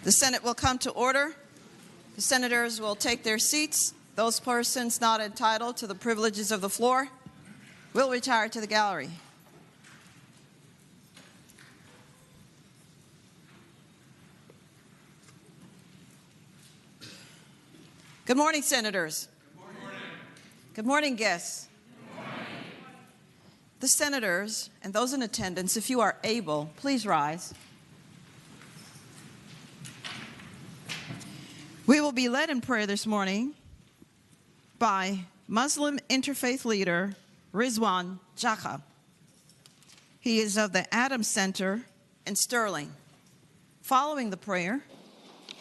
The Senate will come to order. The senators will take their seats. Those persons not entitled to the privileges of the floor will retire to the gallery. Good morning, senators. Good morning. Good morning, guests. Good morning. The senators and those in attendance, if you are able, please rise. We will be led in prayer this morning by Muslim interfaith leader Rizwan Jacob. He is of the Adams Center in Sterling. Following the prayer,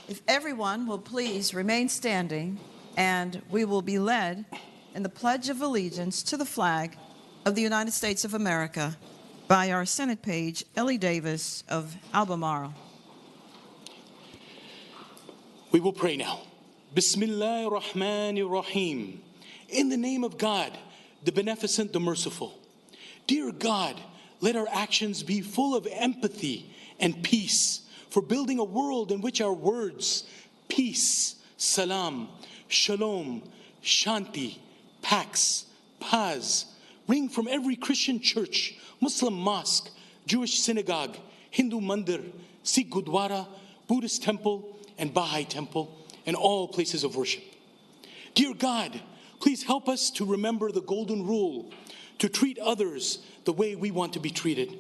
if everyone will please remain standing, and we will be led in the Pledge of Allegiance to the flag of the United States of America by our Senate page, Ellie Davis of Albemarle. We will pray now. Bismillah ar-Rahman ar-Rahim. In the name of God, the Beneficent, the Merciful. Dear God, let our actions be full of empathy and peace for building a world in which our words, peace, salam, shalom, shanti, pax, paz, ring from every Christian church, Muslim mosque, Jewish synagogue, Hindu mandir, Sikh gurdwara, Buddhist temple, and Baha'i temple, and all places of worship. Dear God, please help us to remember the golden rule, to treat others the way we want to be treated.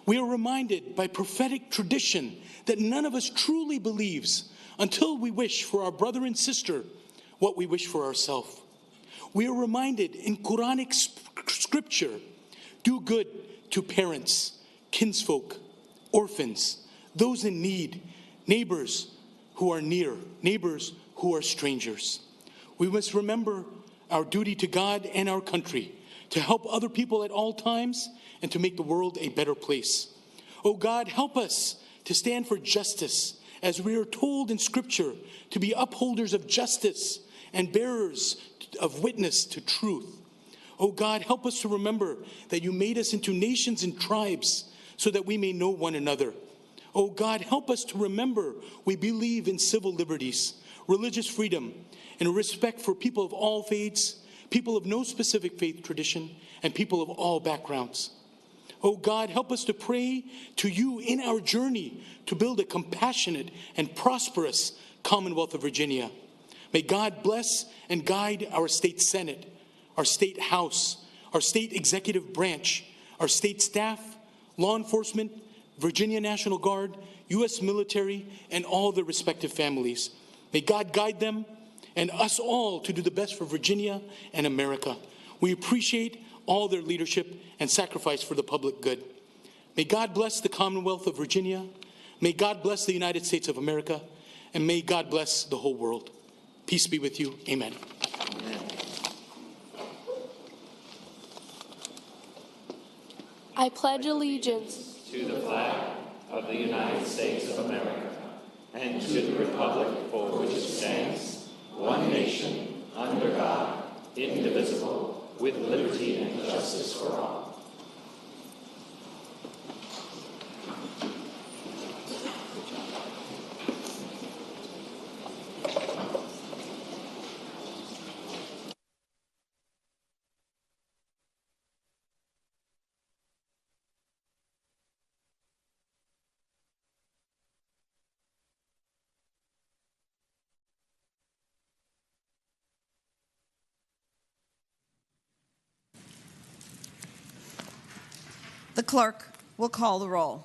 We are reminded by prophetic tradition that none of us truly believes until we wish for our brother and sister what we wish for ourselves. We are reminded in Quranic scripture, do good to parents, kinsfolk, orphans, those in need, neighbors who are near, neighbors who are strangers. We must remember our duty to God and our country, to help other people at all times and to make the world a better place. Oh God, help us to stand for justice, as we are told in Scripture to be upholders of justice and bearers of witness to truth. Oh God, help us to remember that you made us into nations and tribes so that we may know one another. Oh God, help us to remember we believe in civil liberties, religious freedom, and respect for people of all faiths, people of no specific faith tradition, and people of all backgrounds. Oh God, help us to pray to you in our journey to build a compassionate and prosperous Commonwealth of Virginia. May God bless and guide our state Senate, our state House, our state executive branch, our state staff, law enforcement, Virginia National Guard, U.S. military, and all their respective families. May God guide them and us all to do the best for Virginia and America. We appreciate all their leadership and sacrifice for the public good. May God bless the Commonwealth of Virginia. May God bless the United States of America. And may God bless the whole world. Peace be with you. Amen. Amen. I pledge allegiance to the flag of the United States of America and to the republic for which it stands, one nation, under God, indivisible, with liberty and justice for all. The clerk will call the roll.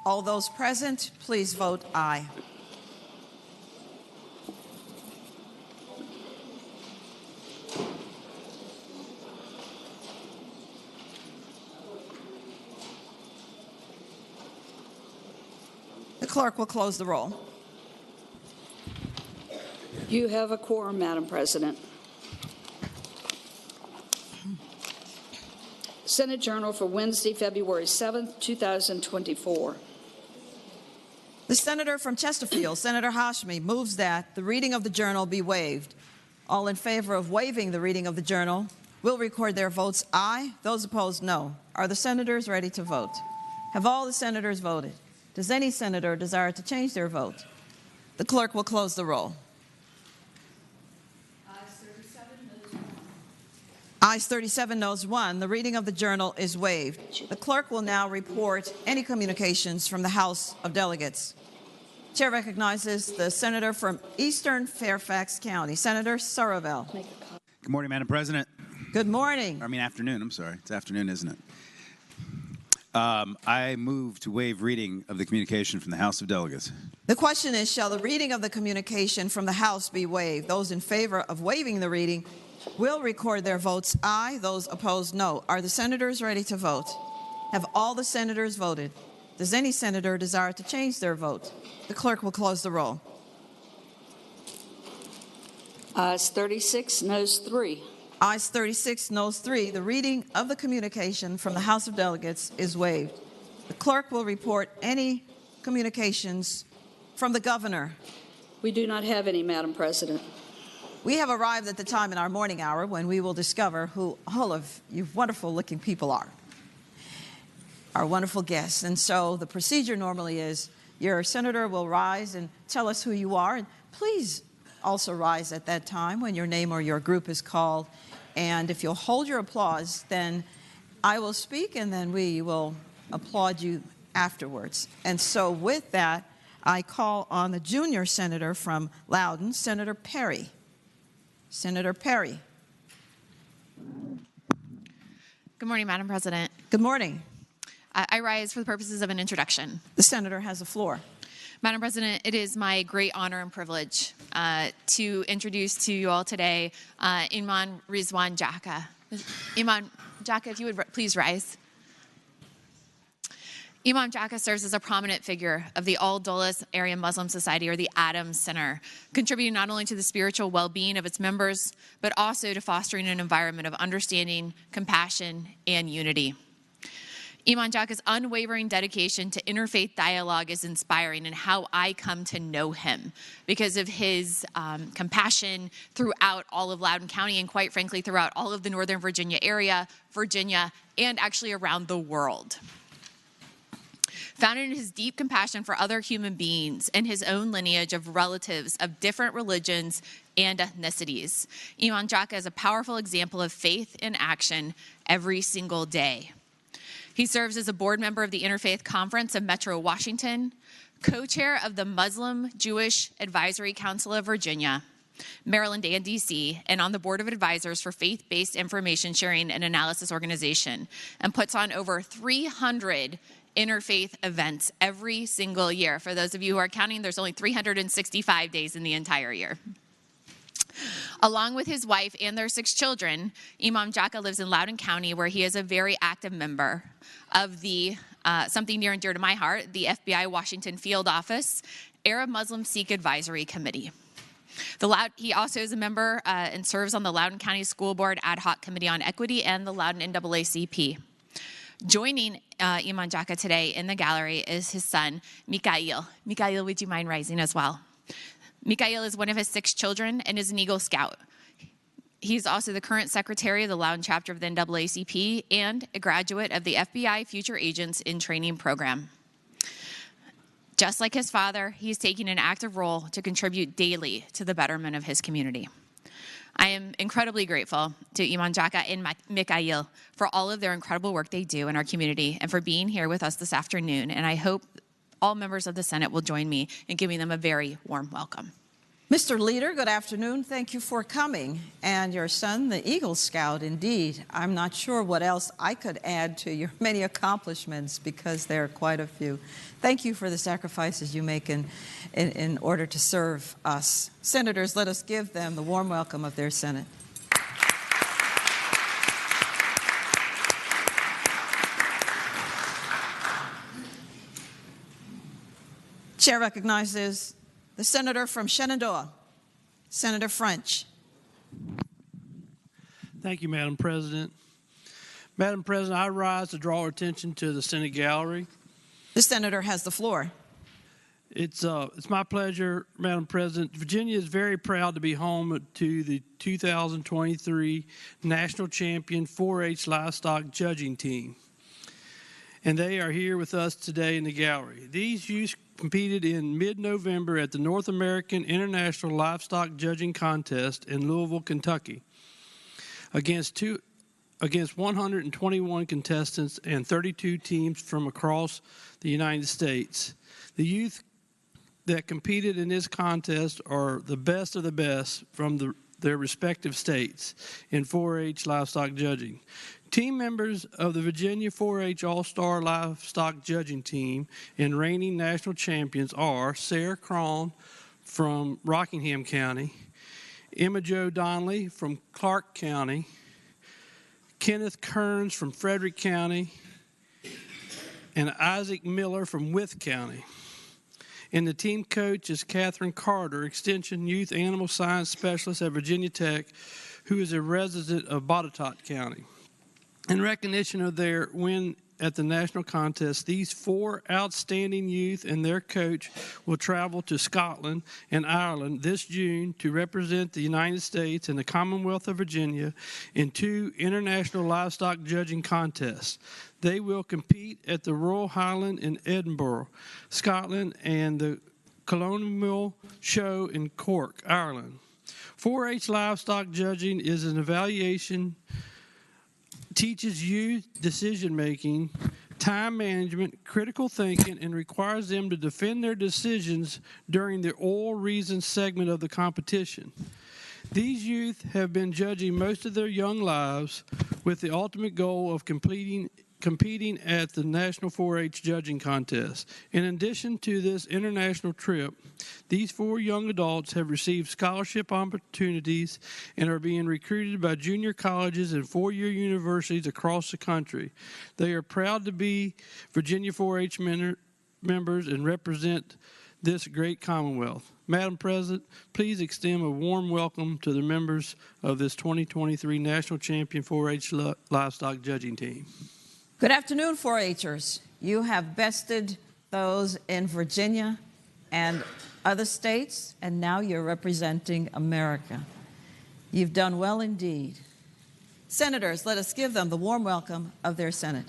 All those present, please vote aye. The clerk will close the roll. You have a quorum, Madam President. Senate Journal for Wednesday, February 7th, 2024. The senator from Chesterfield, Senator Hashmi, moves that the reading of the journal be waived. All in favor of waiving the reading of the journal will record their votes aye. Those opposed, no. Are the senators ready to vote? Have all the senators voted? Does any senator desire to change their vote? The clerk will close the roll. Ayes 37, noes 1. The reading of the journal is waived. The clerk will now report any communications from the House of Delegates. Chair recognizes the senator from Eastern Fairfax County, Senator Sorovel. Good morning, Madam President. Good morning. Afternoon. I'm sorry. It's afternoon, isn't it? I move to waive reading of the communication from the House of Delegates. The question is, shall the reading of the communication from the House be waived? Those in favor of waiving the reading will record their votes aye. Those opposed, no. Are the senators ready to vote? Have all the senators voted? Does any senator desire to change their vote? The clerk will close the roll. Ayes 36, noes 3. Ayes 36, noes 3. The reading of the communication from the House of Delegates is waived. The clerk will report any communications from the governor. We do not have any, Madam President. We have arrived at the time in our morning hour when we will discover who all of you wonderful-looking people are, our wonderful guests. And so the procedure normally is your senator will rise and tell us who you are. And please also rise at that time when your name or your group is called. And if you'll hold your applause, then I will speak, and then we will applaud you afterwards. And so with that, I call on the junior senator from Loudoun, Senator Perry. Senator Perry. Good morning, Madam President. Good morning. I rise for the purposes of an introduction. The senator has the floor. Madam President, it is my great honor and privilege to introduce to you all today Imam Rizwan Jaka. Imam Jaka, if you would please rise. Imam Jaka serves as a prominent figure of the Al-Dawlas Area Muslim Society, or the Adams Center, contributing not only to the spiritual well-being of its members, but also to fostering an environment of understanding, compassion, and unity. Imam Jaka's unwavering dedication to interfaith dialogue is inspiring, and how I come to know him because of his compassion throughout all of Loudoun County, and quite frankly, throughout all of the Northern Virginia area, Virginia, and actually around the world. Founded in his deep compassion for other human beings and his own lineage of relatives of different religions and ethnicities, Imam Jaka is a powerful example of faith in action every single day. He serves as a board member of the Interfaith Conference of Metro Washington, co-chair of the Muslim Jewish Advisory Council of Virginia, Maryland, and D.C., and on the board of advisors for faith-based information sharing and analysis organization, and puts on over 300 interfaith events every single year. For those of you who are counting, there's only 365 days in the entire year. Along with his wife and their 6 children, Imam Jaka lives in Loudoun County, where he is a very active member of the, something near and dear to my heart, the FBI Washington Field Office Arab Muslim Sikh Advisory Committee. He also is a member and serves on the Loudoun County School Board Ad Hoc Committee on Equity and the Loudoun NAACP. Joining Imam Jaka today in the gallery is his son, Mikhail. Mikhail, would you mind rising as well? Mikhail is one of his 6 children and is an Eagle Scout. He's also the current secretary of the Loudoun chapter of the NAACP and a graduate of the FBI Future Agents in Training program. Just like his father, he's taking an active role to contribute daily to the betterment of his community. I am incredibly grateful to Imam Jaka and Mikhail for all of their incredible work they do in our community and for being here with us this afternoon. And I hope all members of the Senate will join me in giving them a very warm welcome. Mr. Leader, good afternoon. Thank you for coming. And your son, the Eagle Scout, indeed. I'm not sure what else I could add to your many accomplishments, because there are quite a few. Thank you for the sacrifices you make in order to serve us. Senators, let us give them the warm welcome of their Senate. Chair recognizes the senator from Shenandoah, Senator French. Thank you, Madam President. Madam President, I rise to draw attention to the Senate gallery. The senator has the floor. It's my pleasure, Madam President. Virginia is very proud to be home to the 2023 National Champion 4-H Livestock Judging Team. And they are here with us today in the gallery. These youth competed in mid-November at the North American International Livestock Judging Contest in Louisville, Kentucky, against 121 contestants and 32 teams from across the United States. The youth that competed in this contest are the best of the best from their respective states in 4-H livestock judging. Team members of the Virginia 4-H All-Star Livestock Judging Team and reigning national champions are Sarah Cron from Rockingham County, Emma Jo Donnelly from Clark County, Kenneth Kearns from Frederick County, and Isaac Miller from Wythe County. And the team coach is Catherine Carter, Extension Youth Animal Science Specialist at Virginia Tech, who is a resident of Botetourt County. In recognition of their win at the national contest, these 4 outstanding youth and their coach will travel to Scotland and Ireland this June to represent the United States and the Commonwealth of Virginia in 2 international livestock judging contests. They will compete at the Royal Highland in Edinburgh, Scotland, and the Colonial Show in Cork, Ireland. 4-H livestock judging is an evaluation teaches youth decision-making, time management, critical thinking, and requires them to defend their decisions during the oral reasons segment of the competition. These youth have been judging most of their young lives with the ultimate goal of competing at the National 4-H Judging Contest. In addition to this international trip, these 4 young adults have received scholarship opportunities and are being recruited by junior colleges and 4-year universities across the country. They are proud to be Virginia 4-H members and represent this great Commonwealth. Madam President, please extend a warm welcome to the members of this 2023 National Champion 4-H Livestock Judging Team. Good afternoon, 4-Hers. You have bested those in Virginia and other states, and now you're representing America. You've done well indeed. Senators, let us give them the warm welcome of their Senate.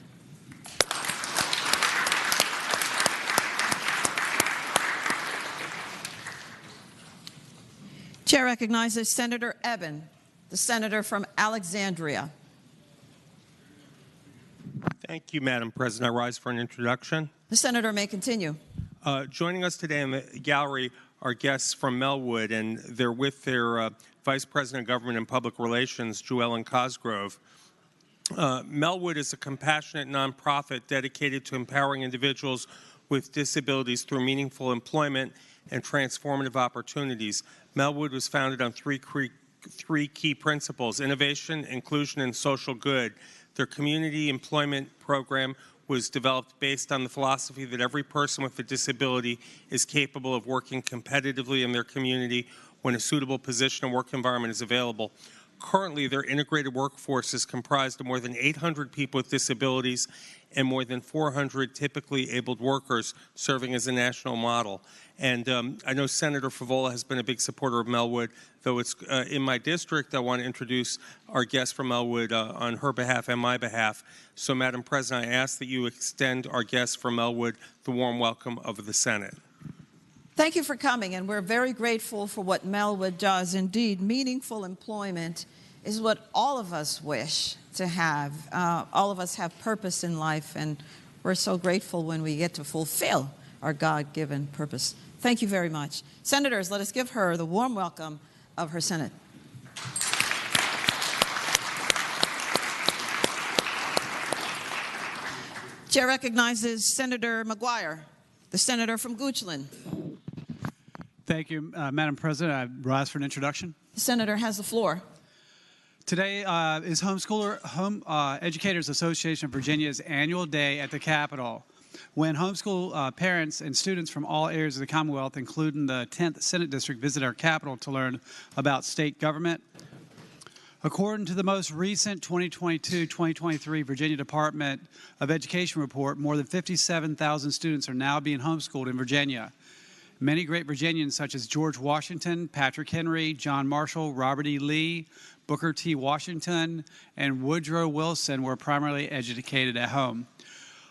Chair recognizes Senator Eben, the senator from Alexandria. Thank you, Madam President. I rise for an introduction. The senator may continue. Joining us today in the gallery are guests from Melwood, and they're with their Vice President of Government and Public Relations, Joellen Cosgrove. Melwood is a compassionate nonprofit dedicated to empowering individuals with disabilities through meaningful employment and transformative opportunities. Melwood was founded on three key principles: innovation, inclusion, and social good. Their community employment program was developed based on the philosophy that every person with a disability is capable of working competitively in their community when a suitable position and work environment is available. Currently, their integrated workforce is comprised of more than 800 people with disabilities and more than 400 typically abled workers, serving as a national model. And I know Senator Favola has been a big supporter of Melwood, though it's in my district. I want to introduce our guest from Melwood on her behalf and my behalf. So, Madam President, I ask that you extend our guest from Melwood the warm welcome of the Senate. Thank you for coming, and we're very grateful for what Melwood does. Indeed, meaningful employment is what all of us wish to have. All of us have purpose in life, and we're so grateful when we get to fulfill our God-given purpose. Thank you very much. Senators, let us give her the warm welcome of her Senate. Chair recognizes Senator McGuire, the senator from Goochland. Thank you, Madam President. I rise for an introduction. The senator has the floor. Today is Home Educators Association of Virginia's annual day at the Capitol, when homeschool parents and students from all areas of the Commonwealth, including the 10th Senate District, visit our Capitol to learn about state government. According to the most recent 2022-2023 Virginia Department of Education report, more than 57,000 students are now being homeschooled in Virginia. Many great Virginians, such as George Washington, Patrick Henry, John Marshall, Robert E. Lee, Booker T. Washington, and Woodrow Wilson, were primarily educated at home.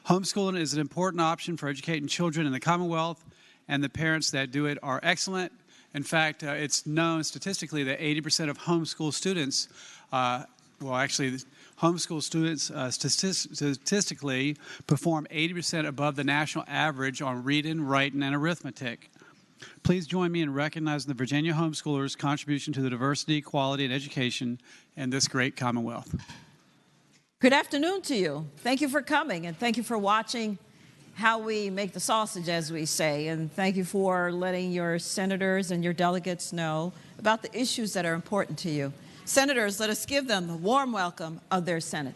Homeschooling is an important option for educating children in the Commonwealth, and the parents that do it are excellent. In fact, it's known statistically that 80% of homeschool students, homeschool students statistically perform 80% above the national average on reading, writing, and arithmetic. Please join me in recognizing the Virginia homeschoolers' contribution to the diversity, equality, and education in this great Commonwealth. Good afternoon to you. Thank you for coming, and thank you for watching how we make the sausage, as we say. And thank you for letting your senators and your delegates know about the issues that are important to you. Senators, let us give them the warm welcome of their Senate.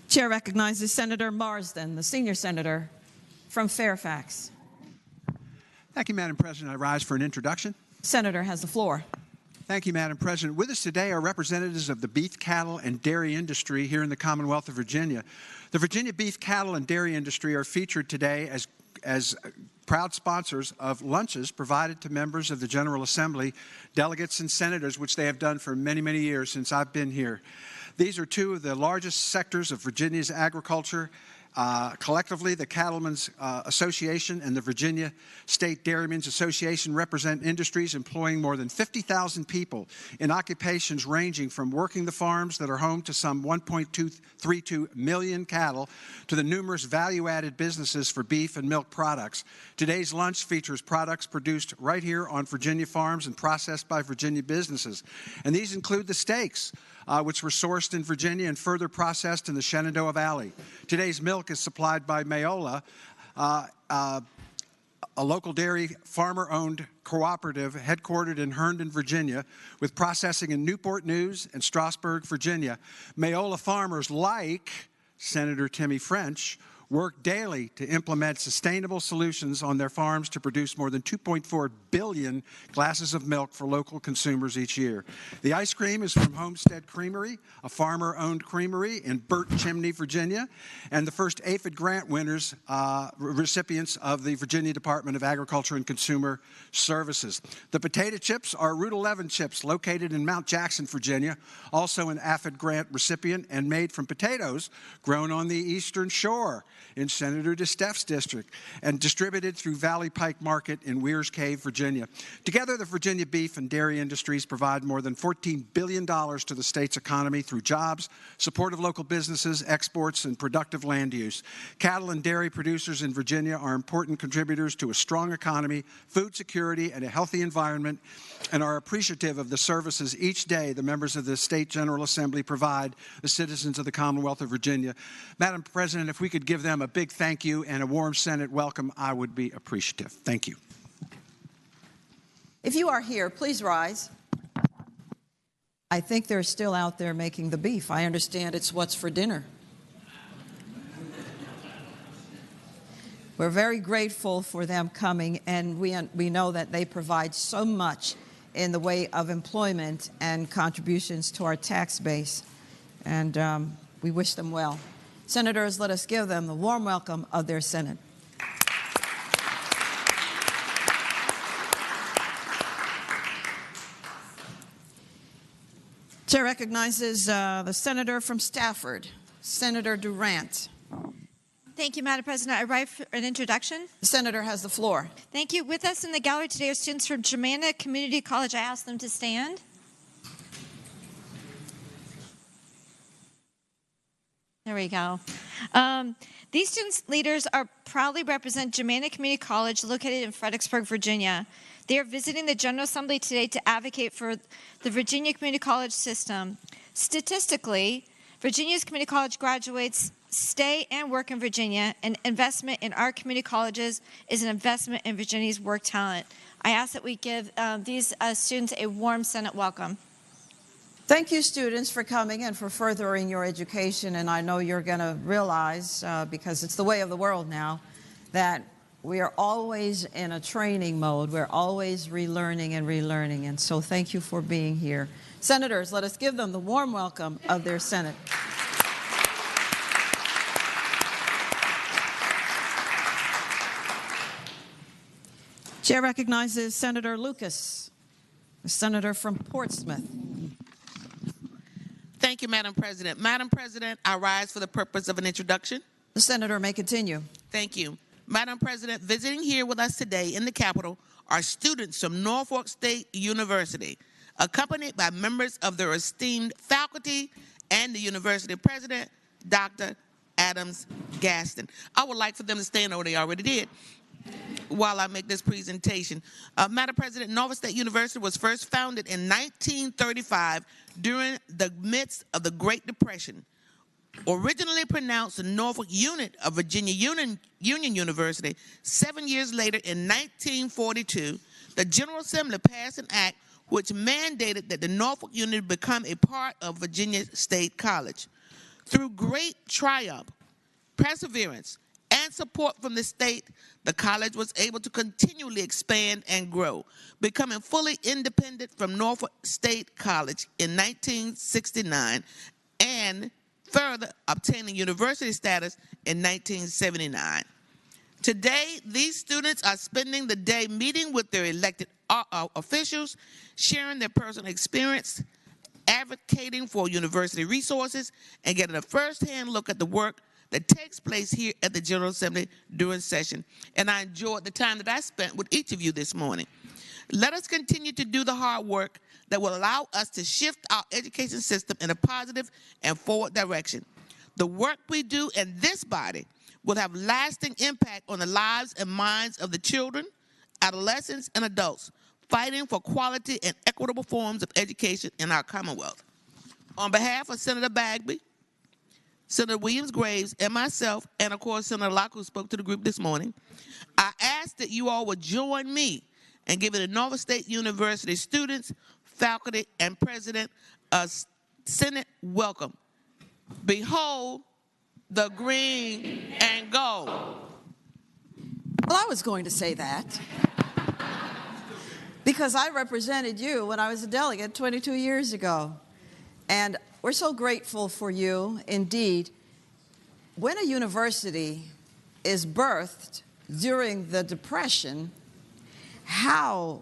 Chair recognizes Senator Marsden, the senior senator from Fairfax. Thank you, Madam President. I rise for an introduction. Senator has the floor. Thank you, Madam President. With us today are representatives of the beef, cattle, and dairy industry here in the Commonwealth of Virginia. The Virginia beef, cattle, and dairy industry are featured today as proud sponsors of lunches provided to members of the General Assembly, delegates, and senators, which they have done for many, many years since I've been here. These are two of the largest sectors of Virginia's agriculture. Collectively, the Cattlemen's Association and the Virginia State Dairymen's Association represent industries employing more than 50,000 people in occupations ranging from working the farms that are home to some 1.232 million cattle to the numerous value-added businesses for beef and milk products. Today's lunch features products produced right here on Virginia farms and processed by Virginia businesses. And these include the steaks, which were sourced in Virginia and further processed in the Shenandoah Valley. Today's milk is supplied by Mayola, a local dairy farmer-owned cooperative headquartered in Herndon, Virginia, with processing in Newport News and Strasburg, Virginia. Mayola farmers like Senator Timmy French work daily to implement sustainable solutions on their farms to produce more than 2.4 billion glasses of milk for local consumers each year. The ice cream is from Homestead Creamery, a farmer-owned creamery in Burt Chimney, Virginia, and the first aphid grant winners, recipients of the Virginia Department of Agriculture and Consumer Services. The potato chips are Route 11 chips located in Mount Jackson, Virginia, also an aphid grant recipient and made from potatoes grown on the Eastern Shore in Senator DeSteff's district and distributed through Valley Pike Market in Weir's Cave, Virginia. Together, the Virginia beef and dairy industries provide more than $14 billion to the state's economy through jobs, support of local businesses, exports, and productive land use. Cattle and dairy producers in Virginia are important contributors to a strong economy, food security, and a healthy environment, and are appreciative of the services each day the members of the State General Assembly provide the citizens of the Commonwealth of Virginia. Madam President, if we could give them a big thank you and a warm Senate welcome, I would be appreciative. Thank you. If you are here, please rise. I think they're still out there making the beef. I understand it's what's for dinner. We're very grateful for them coming, and we know that they provide so much in the way of employment and contributions to our tax base, and we wish them well. Senators, let us give them the warm welcome of their Senate. Chair recognizes the senator from Stafford, Senator Durant. Thank you, Madam President. I rise for an introduction. The senator has the floor. Thank you. With us in the gallery today are students from Germanna Community College. I ask them to stand. There we go. These students' leaders proudly represent Germanna Community College located in Fredericksburg, Virginia. They are visiting the General Assembly today to advocate for the Virginia Community College system. Statistically, Virginia's community college graduates stay and work in Virginia. An investment in our community colleges is an investment in Virginia's work talent. I ask that we give these students a warm Senate welcome. Thank you, students, for coming and for furthering your education. And I know you're going to realize, because it's the way of the world now, that we are always in a training mode. We're always relearning and relearning. And so thank you for being here. Senators, let us give them the warm welcome of their Senate. Chair recognizes Senator Lucas, the senator from Portsmouth. Thank you, Madam President. Madam President, I rise for the purpose of an introduction. The senator may continue. Thank you. Madam President, visiting here with us today in the Capitol are students from Norfolk State University, accompanied by members of their esteemed faculty and the university president, Dr. Adams Gaston. I would like for them to stand, or they already did, while I make this presentation. Madam President, Norfolk State University was first founded in 1935 during the midst of the Great Depression. Originally pronounced the Norfolk Unit of Virginia Union University, 7 years later in 1942, the General Assembly passed an act which mandated that the Norfolk Unit become a part of Virginia State College. Through great triumph, perseverance, and support from the state, the college was able to continually expand and grow, becoming fully independent from Norfolk State College in 1969 and further obtaining university status in 1979. Today, these students are spending the day meeting with their elected officials, sharing their personal experience, advocating for university resources, and getting a first-hand look at the work that takes place here at the General Assembly during session. And I enjoyed the time that I spent with each of you this morning. Let us continue to do the hard work that will allow us to shift our education system in a positive and forward direction. The work we do in this body will have lasting impact on the lives and minds of the children, adolescents, and adults fighting for quality and equitable forms of education in our Commonwealth. On behalf of Senator Bagby, Senator Williams-Graves, and myself, and of course Senator Locke, who spoke to the group this morning, I ask that you all would join me in giving the Norfolk State University students, faculty, and president a Senate welcome. Behold the green and gold. Well, I was going to say that because I represented you when I was a delegate 22 years ago. And we're so grateful for you. Indeed, when a university is birthed during the Depression, how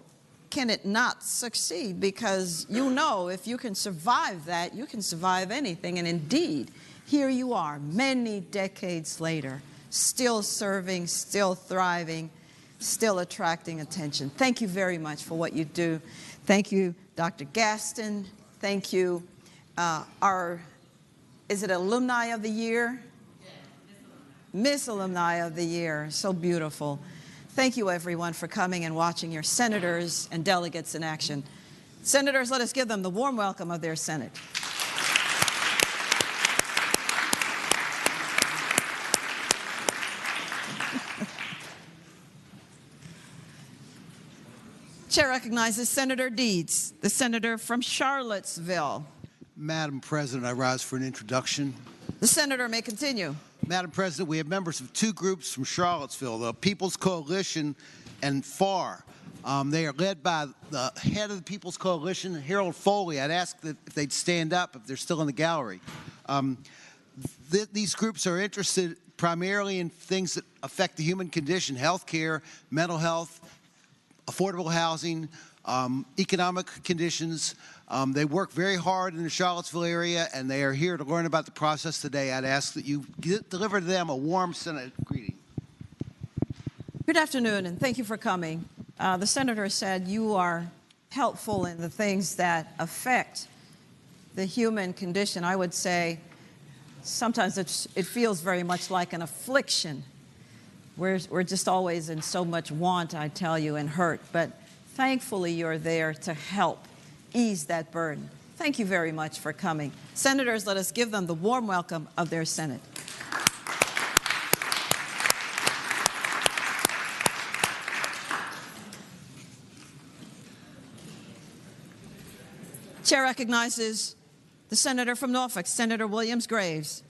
can it not succeed? Because you know if you can survive that, you can survive anything. And indeed, here you are, many decades later, still serving, still thriving, still attracting attention. Thank you very much for what you do. Thank you, Dr. Gaston. Thank you. Is it Alumni of the Year? Miss Alumni of the Year. So beautiful. Thank you, everyone, for coming and watching your senators and delegates in action. Senators, let us give them the warm welcome of their Senate. Chair recognizes Senator Deeds, the senator from Charlottesville. Madam President, I rise for an introduction. The senator may continue. Madam President, we have members of two groups from Charlottesville, the People's Coalition and FAR. They are led by the head of the People's Coalition, Harold Foley. I'd ask that if they'd stand up if they're still in the gallery. These groups are interested primarily in things that affect the human condition: health care, mental health, affordable housing, economic conditions. They work very hard in the Charlottesville area, and they are here to learn about the process today. I'd ask that you deliver to them a warm Senate greeting. Good afternoon, and thank you for coming. The senator said you are helpful in the things that affect the human condition. I would say sometimes it feels very much like an affliction. We're just always in so much want, I tell you, and hurt. But thankfully, you're there to help ease that burden. Thank you very much for coming. Senators, let us give them the warm welcome of their Senate. Chair recognizes the senator from Norfolk, Senator Williams-Graves.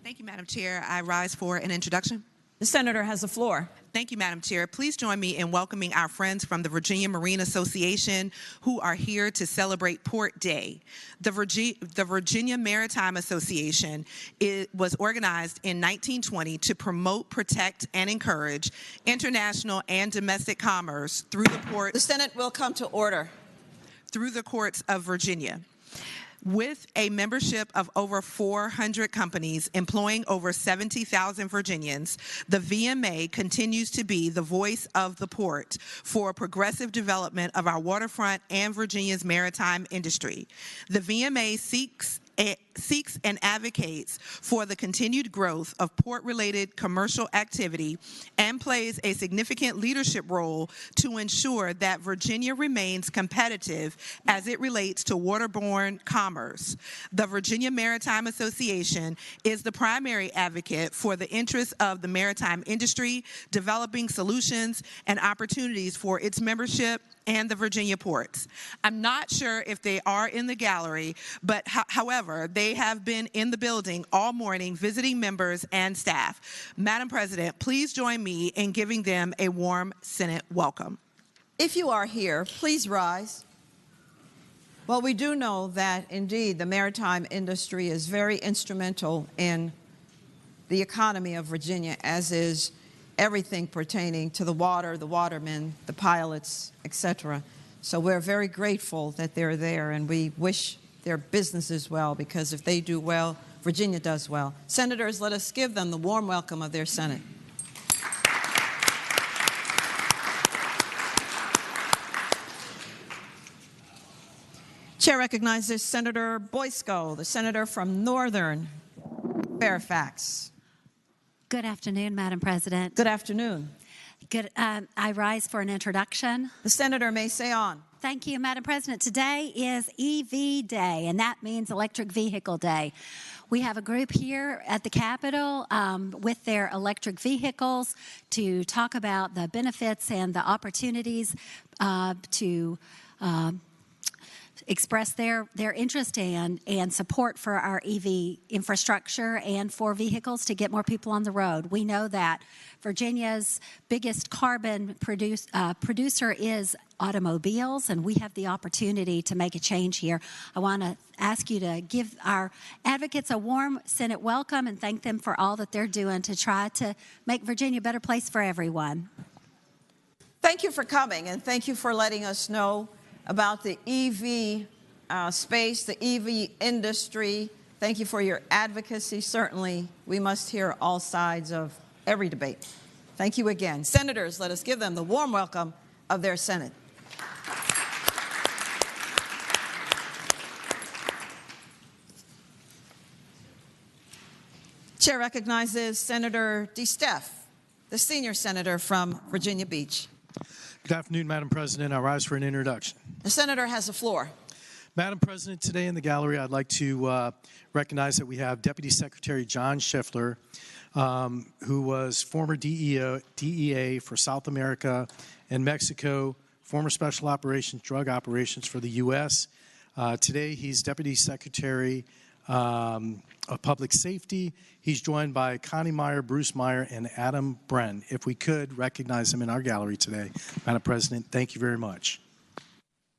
Thank you, Madam Chair. I rise for an introduction. The senator has the floor. Thank you, Madam Chair. Please join me in welcoming our friends from the Virginia Marine Association who are here to celebrate Port Day. The Virginia Maritime Association was organized in 1920 to promote, protect, and encourage international and domestic commerce through the port. The Senate will come to order. Through the courts of Virginia. With a membership of over 400 companies employing over 70,000 Virginians, the VMA continues to be the voice of the port for progressive development of our waterfront and Virginia's maritime industry. The VMA seeks and advocates for the continued growth of port-related commercial activity and plays a significant leadership role to ensure that Virginia remains competitive as it relates to waterborne commerce. The Virginia Maritime Association is the primary advocate for the interests of the maritime industry, developing solutions and opportunities for its membership and the Virginia ports. I'm not sure if they are in the gallery, but however, they have been in the building all morning visiting members and staff. Madam President, please join me in giving them a warm Senate welcome. If you are here, please rise. Well, we do know that indeed the maritime industry is very instrumental in the economy of Virginia, as is everything pertaining to the water, the watermen, the pilots, etc. So we're very grateful that they're there, and we wish their businesses well, because if they do well, Virginia does well. Senators, let us give them the warm welcome of their Senate. Chair recognizes Senator Boysko, the senator from Northern Fairfax. Good afternoon, Madam President. Good afternoon. I rise for an introduction. The senator may say on. Thank you, Madam President. Today is EV Day, and that means Electric Vehicle Day. We have a group here at the Capitol with their electric vehicles to talk about the benefits and the opportunities to express their interest and support for our EV infrastructure and for vehicles to get more people on the road. We know that Virginia's biggest carbon producer is automobiles, and we have the opportunity to make a change here. I want to ask you to give our advocates a warm Senate welcome and thank them for all that they're doing to try to make Virginia a better place for everyone. Thank you for coming, and thank you for letting us know about the EV space, the EV industry. Thank you for your advocacy. Certainly, we must hear all sides of every debate. Thank you again. Senators, let us give them the warm welcome of their Senate. Chair recognizes Senator DeSteff, the senior senator from Virginia Beach. Good afternoon, Madam President. I rise for an introduction. The senator has the floor. Madam President, today in the gallery, I'd like to recognize that we have Deputy Secretary John Schiffler, who was former DEA for South America and Mexico, former Special Operations Drug Operations for the U.S. Today, he's Deputy Secretary of Public Safety. He's joined by Connie Meyer, Bruce Meyer, and Adam Bren. If we could recognize him in our gallery today. Madam President, thank you very much.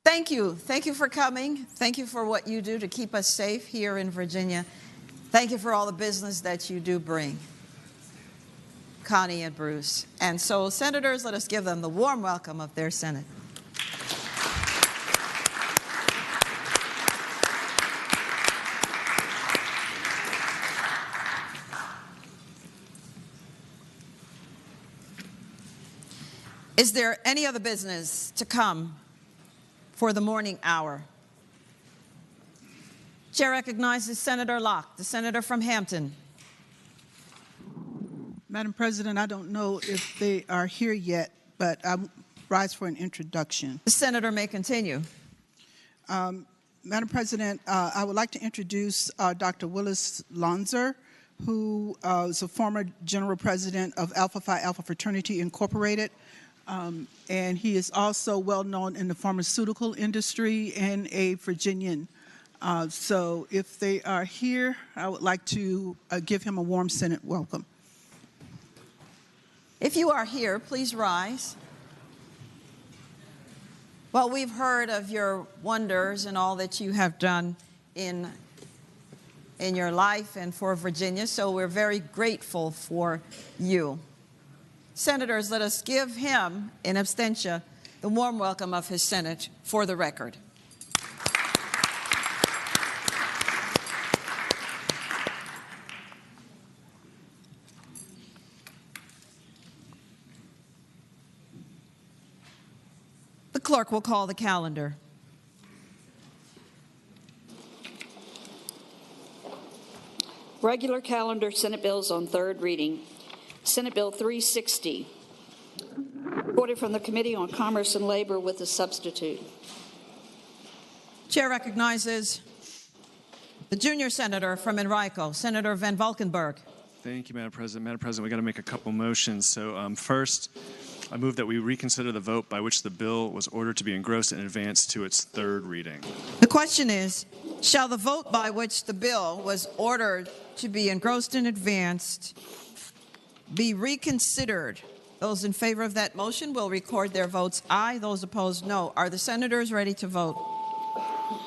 Thank you. Thank you for coming. Thank you for what you do to keep us safe here in Virginia. Thank you for all the business that you do bring, Connie and Bruce. And so, senators, let us give them the warm welcome of their Senate. Is there any other business to come for the morning hour? Chair recognizes Senator Locke, the senator from Hampton. Madam President, I don't know if they are here yet, but I rise for an introduction. The senator may continue. Madam President, I would like to introduce Dr. Willis Lonzer, who is a former general president of Alpha Phi Alpha Fraternity Incorporated. And he is also well known in the pharmaceutical industry and a Virginian. So if they are here, I would like to give him a warm Senate welcome. If you are here, please rise. Well, we've heard of your wonders and all that you have done in your life and for Virginia, so we're very grateful for you. Senators, let us give him, in absentia, the warm welcome of his Senate for the record. clerk will call the calendar. Regular calendar Senate bills on third reading. Senate Bill 360, ordered from the Committee on Commerce and Labor with a substitute. Chair recognizes the junior senator from Enrico, Senator Van Valkenburg. Thank you, Madam President. Madam President, we've got to make a couple motions. So first, I move that we reconsider the vote by which the bill was ordered to be engrossed in advance to its third reading. The question is, shall the vote by which the bill was ordered to be engrossed in advance be reconsidered? Those in favor of that motion will record their votes aye. Those opposed, no. Are the senators ready to vote?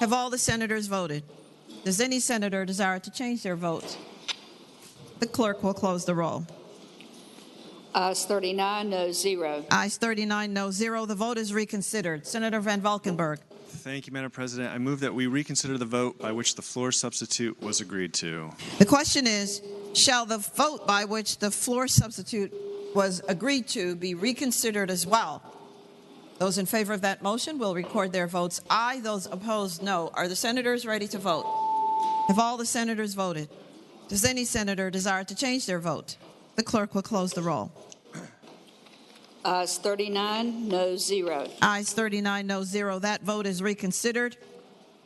Have all the senators voted? Does any senator desire to change their vote? The clerk will close the roll. Ayes 39, no 0. Ayes 39, no 0. The vote is reconsidered. Senator Van Valkenburg. Thank you, Madam President. I move that we reconsider the vote by which the floor substitute was agreed to. The question is, shall the vote by which the floor substitute was agreed to be reconsidered as well? Those in favor of that motion will record their votes aye. Those opposed, no. Are the senators ready to vote? Have all the senators voted? Does any senator desire to change their vote? The clerk will close the roll. Ayes 39, no 0. Ayes 39, no 0. That vote is reconsidered.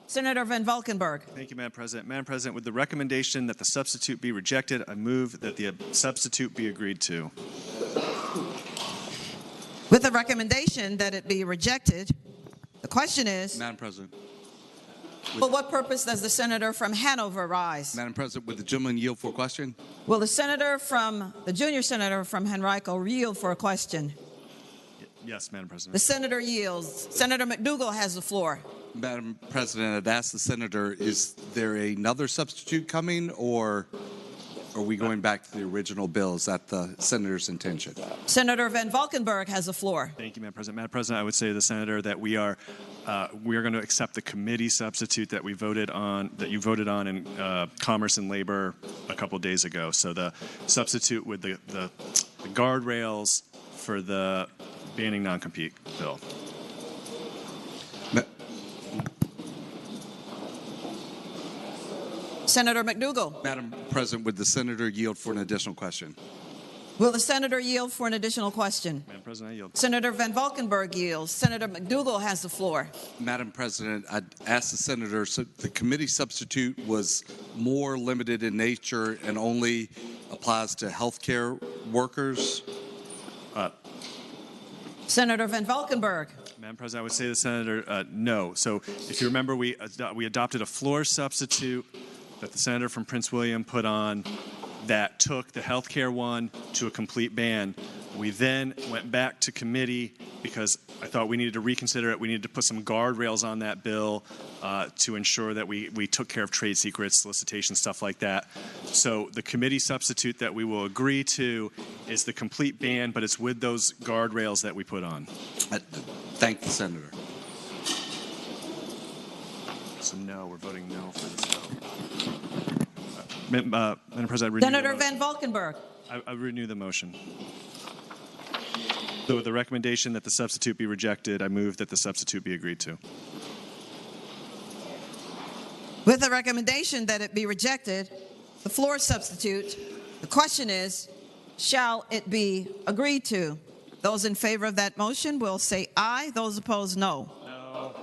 Senator Van Valkenburg. Thank you, Madam President. Madam President, with the recommendation that the substitute be rejected, I move that the substitute be agreed to. With the recommendation that it be rejected, the question is, Madam President. for what purpose does the senator from Hanover rise? Madam President, would the gentleman yield for a question? Will the junior senator from Henrico yield for a question? Yes, Madam President. The senator yields. Senator McDougall has the floor. Madam President, I'd ask the senator, is there another substitute coming, or are we going back to the original bill? Is that the senator's intention? Senator Van Valkenburg has the floor. Thank you, Madam President. Madam President, I would say to the senator that we are going to accept the committee substitute that you voted on in Commerce and Labor a couple days ago. So the substitute with the guardrails for the banning non-compete bill. Senator McDougall. Madam President, would the senator yield for an additional question? Will the senator yield for an additional question? Madam President, I yield. Senator Van Valkenburg yields. Senator McDougall has the floor. Madam President, I'd ask the senator, so the committee substitute was more limited in nature and only applies to healthcare workers? Senator Van Valkenburg. Madam President, I would say to the senator, no. So if you remember, we adopted a floor substitute that the senator from Prince William put on that took the health care one to a complete ban. We then went back to committee because I thought we needed to reconsider it. We needed to put some guardrails on that bill to ensure that we took care of trade secrets, solicitation, stuff like that. So the committee substitute that we will agree to is the complete ban, but it's with those guardrails that we put on. Thank the senator. So no, we're voting no for this bill. Madam President, Senator Van Valkenburg. I renew the motion. So with the recommendation that the substitute be rejected, I move that the substitute be agreed to. With the recommendation that it be rejected, the floor substitute, the question is, shall it be agreed to? Those in favor of that motion will say aye. Those opposed, no. No.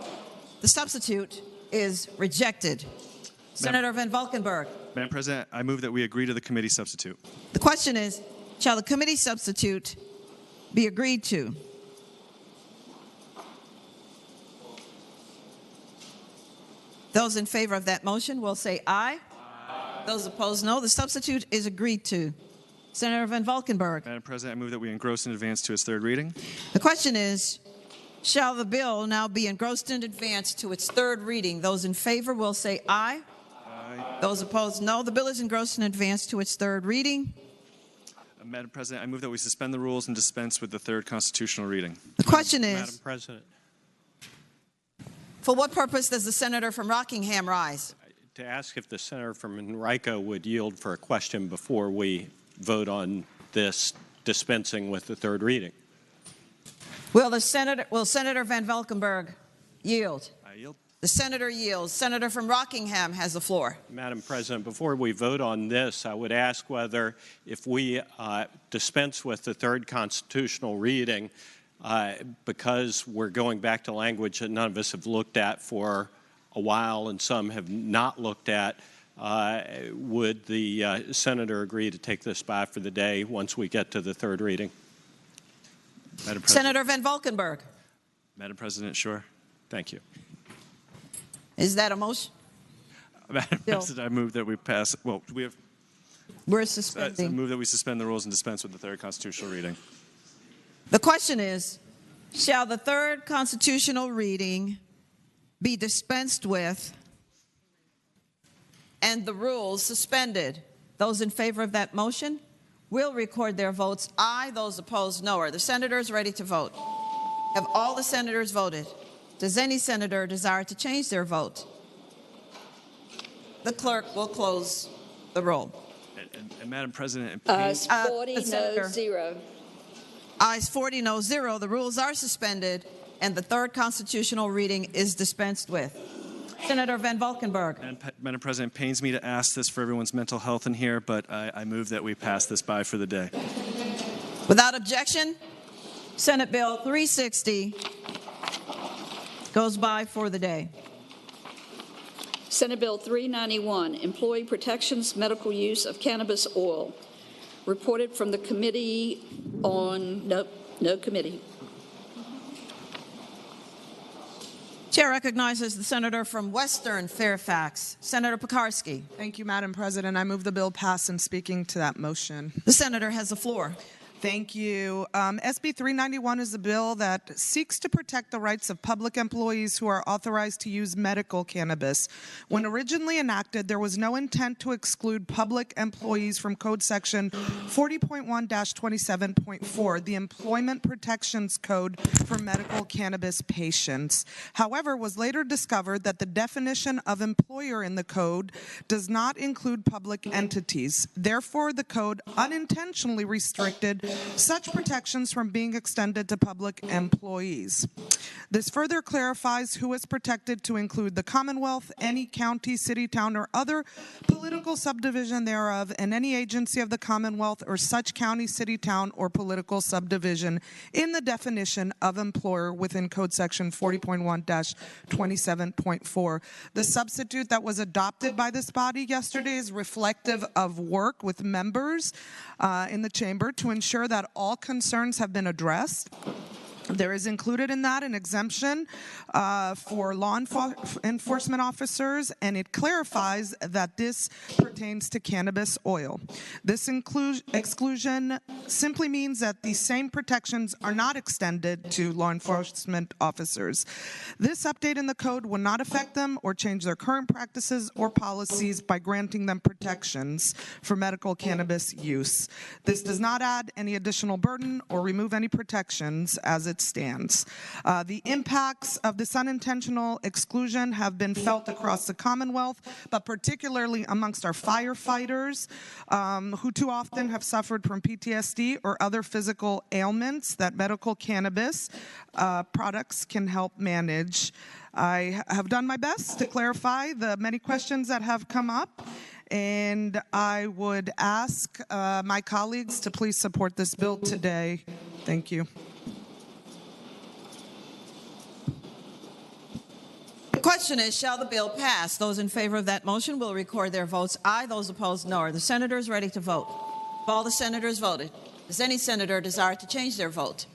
The substitute is rejected. Senator Van Valkenburg. Madam President, I move that we agree to the committee substitute. The question is, shall the committee substitute be agreed to? Those in favor of that motion will say aye. Aye. Those opposed, no. The substitute is agreed to. Senator Van Valkenburg. Madam President, I move that we engross in advance to its third reading. The question is, shall the bill now be engrossed in advance to its third reading? Those in favor will say aye. Aye. Those opposed, no. The bill is engrossed in advance to its third reading. Madam President, I move that we suspend the rules and dispense with the third constitutional reading. The question is, Madam President. For what purpose does the senator from Rockingham rise? To ask if the senator from Henrico would yield for a question before we vote on this dispensing with the third reading. Will Senator Van Valkenburg yield? I yield. The senator yields. Senator from Rockingham has the floor. Madam President, before we vote on this, I would ask whether if we dispense with the third constitutional reading, because we're going back to language that none of us have looked at for a while and some have not looked at, would the senator agree to take this by for the day once we get to the third reading? Madam President. Senator Van Valkenburg. Madam President, sure. Thank you. Is that a motion? Madam President, I move that we pass. Well, we have. We're I suspending. move that we suspend the rules and dispense with the third constitutional reading. The question is, shall the third constitutional reading be dispensed with and the rules suspended? Those in favor of that motion will record their votes aye. Those opposed, no. Are the senators ready to vote? Have all the senators voted? Does any senator desire to change their vote? The clerk will close the roll. And Madam President, Ayes 40, Senator. no, 0. Ayes 40, no 0. The rules are suspended, and the third constitutional reading is dispensed with. Senator Van Valkenburg. Madam President, it pains me to ask this for everyone's mental health in here, but I move that we pass this by for the day. Without objection, Senate Bill 360 goes by for the day. Senate Bill 391, Employee Protections, Medical Use of Cannabis Oil. Reported from the Committee on, no committee. Chair recognizes the senator from Western Fairfax, Senator Pekarsky. Thank you, Madam President. I move the bill pass and speaking to that motion. The senator has the floor. Thank you. SB 391 is a bill that seeks to protect the rights of public employees who are authorized to use medical cannabis. When originally enacted, there was no intent to exclude public employees from Code Section 40.1-27.4, the Employment Protections Code for medical cannabis patients. However, it was later discovered that the definition of employer in the code does not include public entities. Therefore, the code unintentionally restricted such protections from being extended to public employees. This further clarifies who is protected to include the Commonwealth, any county, city, town, or other political subdivision thereof, and any agency of the Commonwealth or such county, city, town, or political subdivision in the definition of employer within Code Section 40.1-27.4. The substitute that was adopted by this body yesterday is reflective of work with members in the chamber to ensure that all concerns have been addressed. There is included in that an exemption for law enforcement officers, and it clarifies that this pertains to cannabis oil. This exclusion simply means that the same protections are not extended to law enforcement officers. This update in the code will not affect them or change their current practices or policies by granting them protections for medical cannabis use. This does not add any additional burden or remove any protections as it stands. The impacts of this unintentional exclusion have been felt across the Commonwealth, but particularly amongst our firefighters who too often have suffered from PTSD or other physical ailments that medical cannabis products can help manage. I have done my best to clarify the many questions that have come up, and I would ask my colleagues to please support this bill today. Thank you. The question is, shall the bill pass? Those in favor of that motion will record their votes aye. Those opposed, no. Are the senators ready to vote? Have all the senators voted? Does any senator desire to change their vote?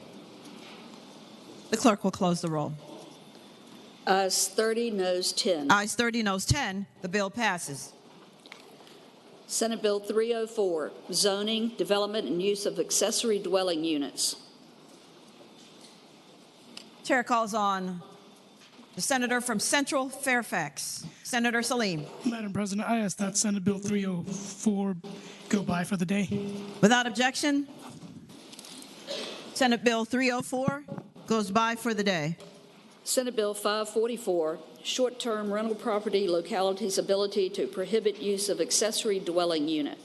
The clerk will close the roll. Ayes 30, noes 10. Ayes 30, noes 10. The bill passes. Senate Bill 304, Zoning, Development, and Use of Accessory Dwelling Units. Chair calls on the senator from Central Fairfax, Senator Salim. Madam President, I ask that Senate Bill 304 go by for the day. Without objection, Senate Bill 304 goes by for the day. Senate Bill 544, Short-Term Rental Property Localities' Ability to Prohibit Use of Accessory Dwelling Unit.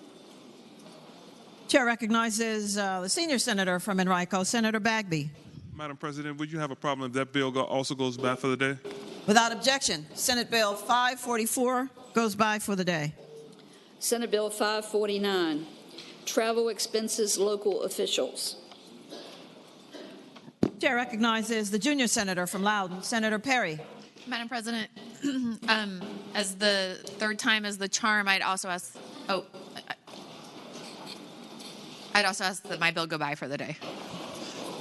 Chair recognizes the senior senator from Enrico, Senator Bagby. Madam President, would you have a problem if that bill also goes by for the day? Without objection, Senate Bill 544 goes by for the day. Senate Bill 549, travel expenses local officials. Chair recognizes the junior senator from Loudoun, Senator Perry. Madam President, as the third time as the charm, I'd also ask that my bill go by for the day.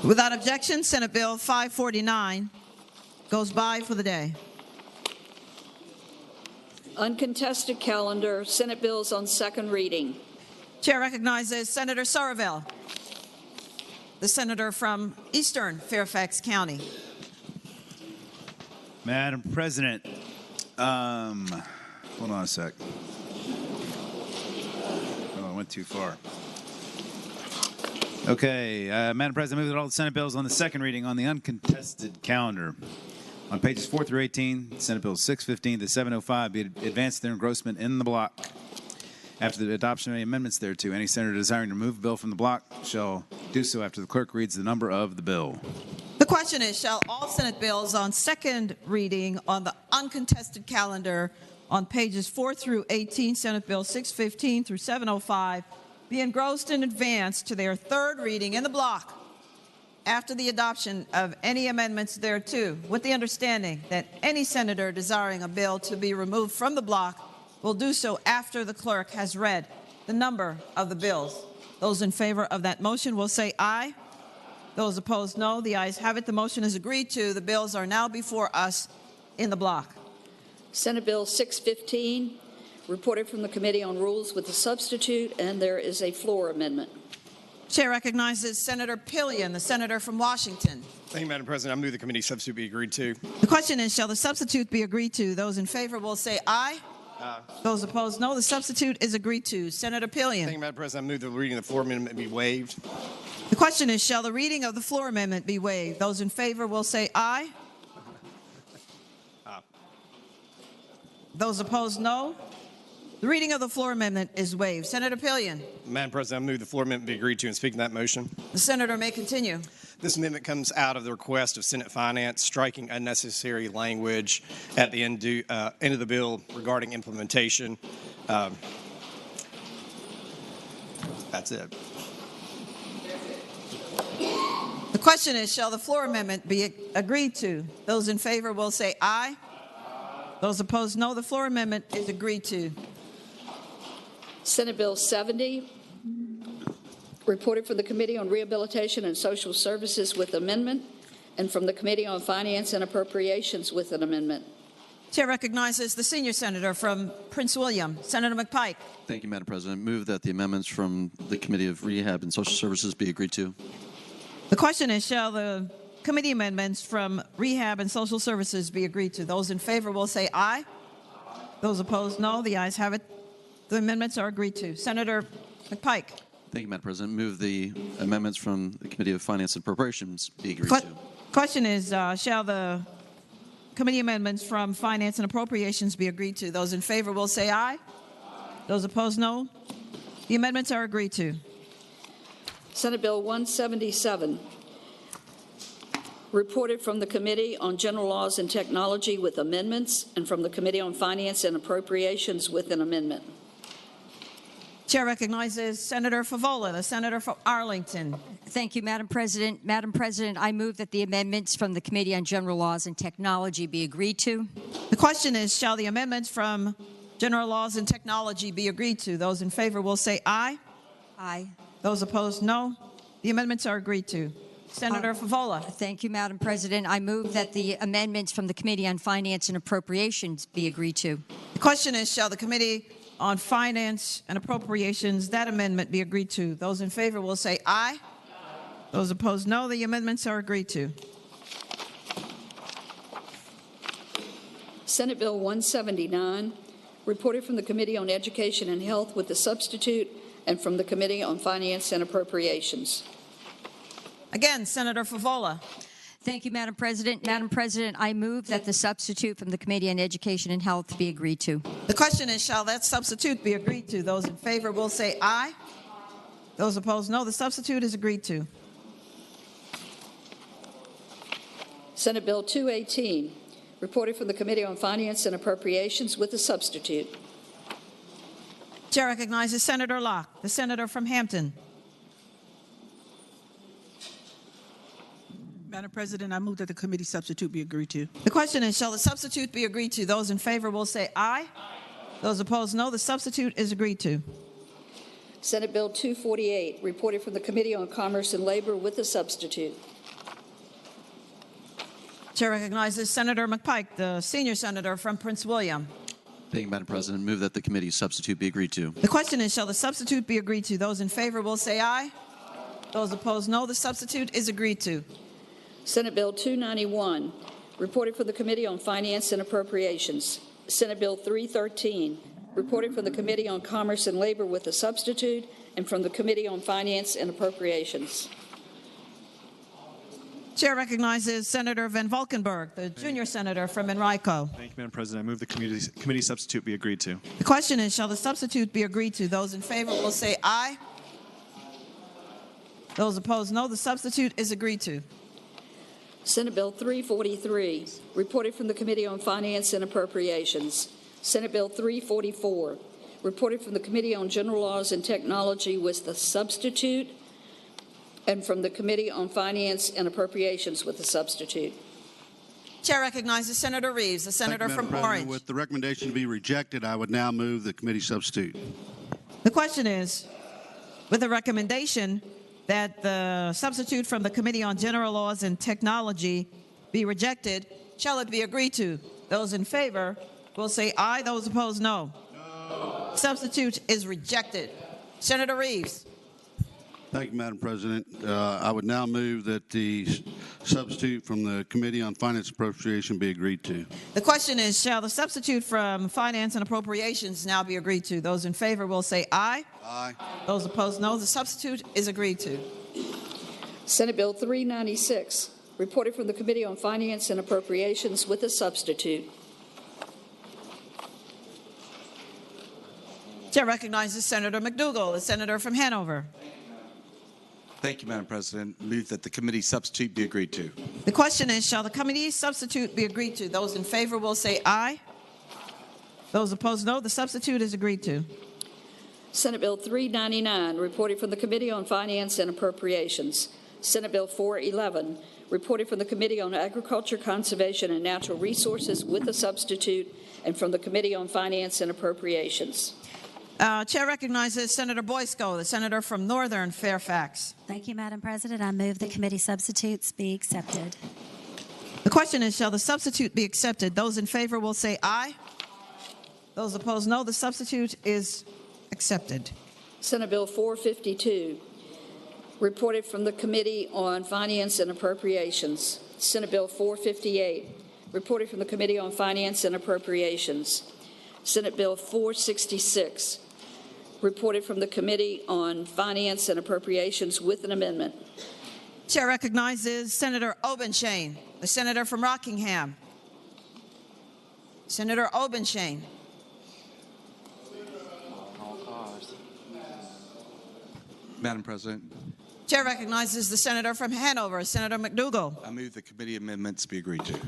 Without objection, Senate Bill 549 goes by for the day. Uncontested calendar, Senate bills on second reading. Chair recognizes Senator Somerville, the senator from Eastern Fairfax County. Madam President, hold on a sec. Oh, I went too far. Okay, Madam President, I move that all the Senate bills on the second reading on the uncontested calendar on pages 4 through 18, Senate Bills 615 to 705 be advanced their engrossment in the block. After the adoption of any amendments thereto, any senator desiring to remove a bill from the block shall do so after the clerk reads the number of the bill. The question is, shall all Senate bills on second reading on the uncontested calendar on pages 4 through 18, Senate Bill 615 through 705, be engrossed in advance to their third reading in the block after the adoption of any amendments thereto, with the understanding that any senator desiring a bill to be removed from the block will do so after the clerk has read the number of the bills. Those in favor of that motion will say aye. Those opposed, no. The ayes have it. The motion is agreed to. The bills are now before us in the block. Senate Bill 615, reported from the Committee on Rules with a substitute, and there is a floor amendment. Chair recognizes Senator Pillion, the senator from Washington. Thank you, Madam President. I move the committee substitute be agreed to. The question is, shall the substitute be agreed to? Those in favor will say aye. Those opposed, no. The substitute is agreed to. Senator Pillion. Thank you, Madam President. I move the reading of the floor amendment be waived. The question is, shall the reading of the floor amendment be waived? Those in favor will say aye. Those opposed, no. The reading of the floor amendment is waived. Senator Pillion. Madam President, I move the floor amendment be agreed to and speak to that motion. The senator may continue. This amendment comes out of the request of Senate Finance, striking unnecessary language at the end of the bill regarding implementation. That's it. The question is, shall the floor amendment be agreed to? Those in favor will say aye. Those opposed, no. The floor amendment is agreed to. Senate Bill 70, reported from the Committee on Rehabilitation and Social Services with amendment, and from the Committee on Finance and Appropriations with an amendment. Chair recognizes the senior senator from Prince William, Senator McPike. Thank you, Madam President. Move that the amendments from the Committee of Rehab and Social Services be agreed to. The question is, shall the committee amendments from Rehab and Social Services be agreed to? Those in favor will say aye. Those opposed, no. The ayes have it. The amendments are agreed to. Senator McPike. Thank you, Madam President. Move the amendments from the Committee of Finance and Appropriations be agreed to. Question is, shall the committee amendments from Finance and Appropriations be agreed to? Those in favor will say aye. Those opposed, no. The amendments are agreed to. Senate Bill 177, reported from the Committee on General Laws and Technology with amendments, and from the Committee on Finance and Appropriations with an amendment. Chair recognizes Senator Favola, the senator from Arlington. Thank you, Madam President. Madam President, I move that the amendments from the Committee on General Laws and Technology be agreed to. The question is, shall the amendments from General Laws and Technology be agreed to? Those in favor will say aye. Aye. Those opposed, no. The amendments are agreed to. Senator Favola. Thank you, Madam President. I move that the amendments from the Committee on Finance and Appropriations be agreed to. The question is, shall the Committee on Finance and Appropriations, that amendment be agreed to? Those in favor will say aye. Those opposed, no. The amendments are agreed to. Senate Bill 179, reported from the Committee on Education and Health with the substitute, and from the Committee on Finance and Appropriations. Again, Senator Favola. Thank you, Madam President. Madam President, I move that the substitute from the Committee on Education and Health be agreed to. The question is, shall that substitute be agreed to? Those in favor will say aye. Those opposed, no. The substitute is agreed to. Senate Bill 218, reported from the Committee on Finance and Appropriations with a substitute. Chair recognizes Senator Locke, the senator from Hampton. Madam President, I move that the committee substitute be agreed to. The question is, shall the substitute be agreed to? Those in favor will say aye. Those opposed, no. The substitute is agreed to. Senate Bill 248, reported from the Committee on Commerce and Labor with a substitute. Chair recognizes Senator McPike, the senior senator from Prince William. Thank you, Madam President. Move that the committee substitute be agreed to. The question is, shall the substitute be agreed to? Those in favor will say aye. Those opposed, no. The substitute is agreed to. Senate Bill 291, reported from the Committee on Finance and Appropriations. Senate Bill 313, reported from the Committee on Commerce and Labor with a substitute, and from the Committee on Finance and Appropriations. Chair recognizes Senator Van Valkenburg, the junior senator from Enrico. Thank you, Madam President. I move the committee substitute be agreed to. The question is, shall the substitute be agreed to? Those in favor will say aye. Those opposed, no. The substitute is agreed to. Senate Bill 343, reported from the Committee on Finance and Appropriations. Senate Bill 344, reported from the Committee on General Laws and Technology with the substitute, and from the Committee on Finance and Appropriations with the substitute. Chair recognizes Senator Reeves, the senator from Orange. With the recommendation to be rejected, I would now move the committee substitute. The question is, with the recommendation that the substitute from the Committee on General Laws and Technology be rejected, shall it be agreed to? Those in favor will say aye. Those opposed, no. Substitute is rejected. Senator Reeves. Thank you, Madam President. I would now move that the substitute from the Committee on Finance and Appropriation be agreed to. The question is, shall the substitute from Finance and Appropriations now be agreed to? Those in favor will say aye. Aye. Those opposed, no. The substitute is agreed to. Senate Bill 396, reported from the Committee on Finance and Appropriations with a substitute. Chair recognizes Senator McDougall, the senator from Hanover. Thank you, Madam President. Move that the committee substitute be agreed to. The question is, shall the committee substitute be agreed to? Those in favor will say aye. Those opposed, no. The substitute is agreed to. Senate Bill 399, reported from the Committee on Finance and Appropriations. Senate Bill 411, reported from the Committee on Agriculture, Conservation, and Natural Resources with a substitute, and from the Committee on Finance and Appropriations. Chair recognizes Senator Boysko, the senator from Northern Fairfax. Thank you, Madam President. I move the committee substitutes be accepted. The question is, shall the substitute be accepted? Those in favor will say aye. Those opposed, no. The substitute is accepted. Senate Bill 452, reported from the Committee on Finance and Appropriations. Senate Bill 458, reported from the Committee on Finance and Appropriations. Senate Bill 466, reported from the Committee on Finance and Appropriations with an amendment. Chair recognizes Senator Obenshain, the senator from Rockingham. Senator Obenshain. Madam President. Chair recognizes the senator from Hanover, Senator McDougall. I move the committee amendments be agreed to.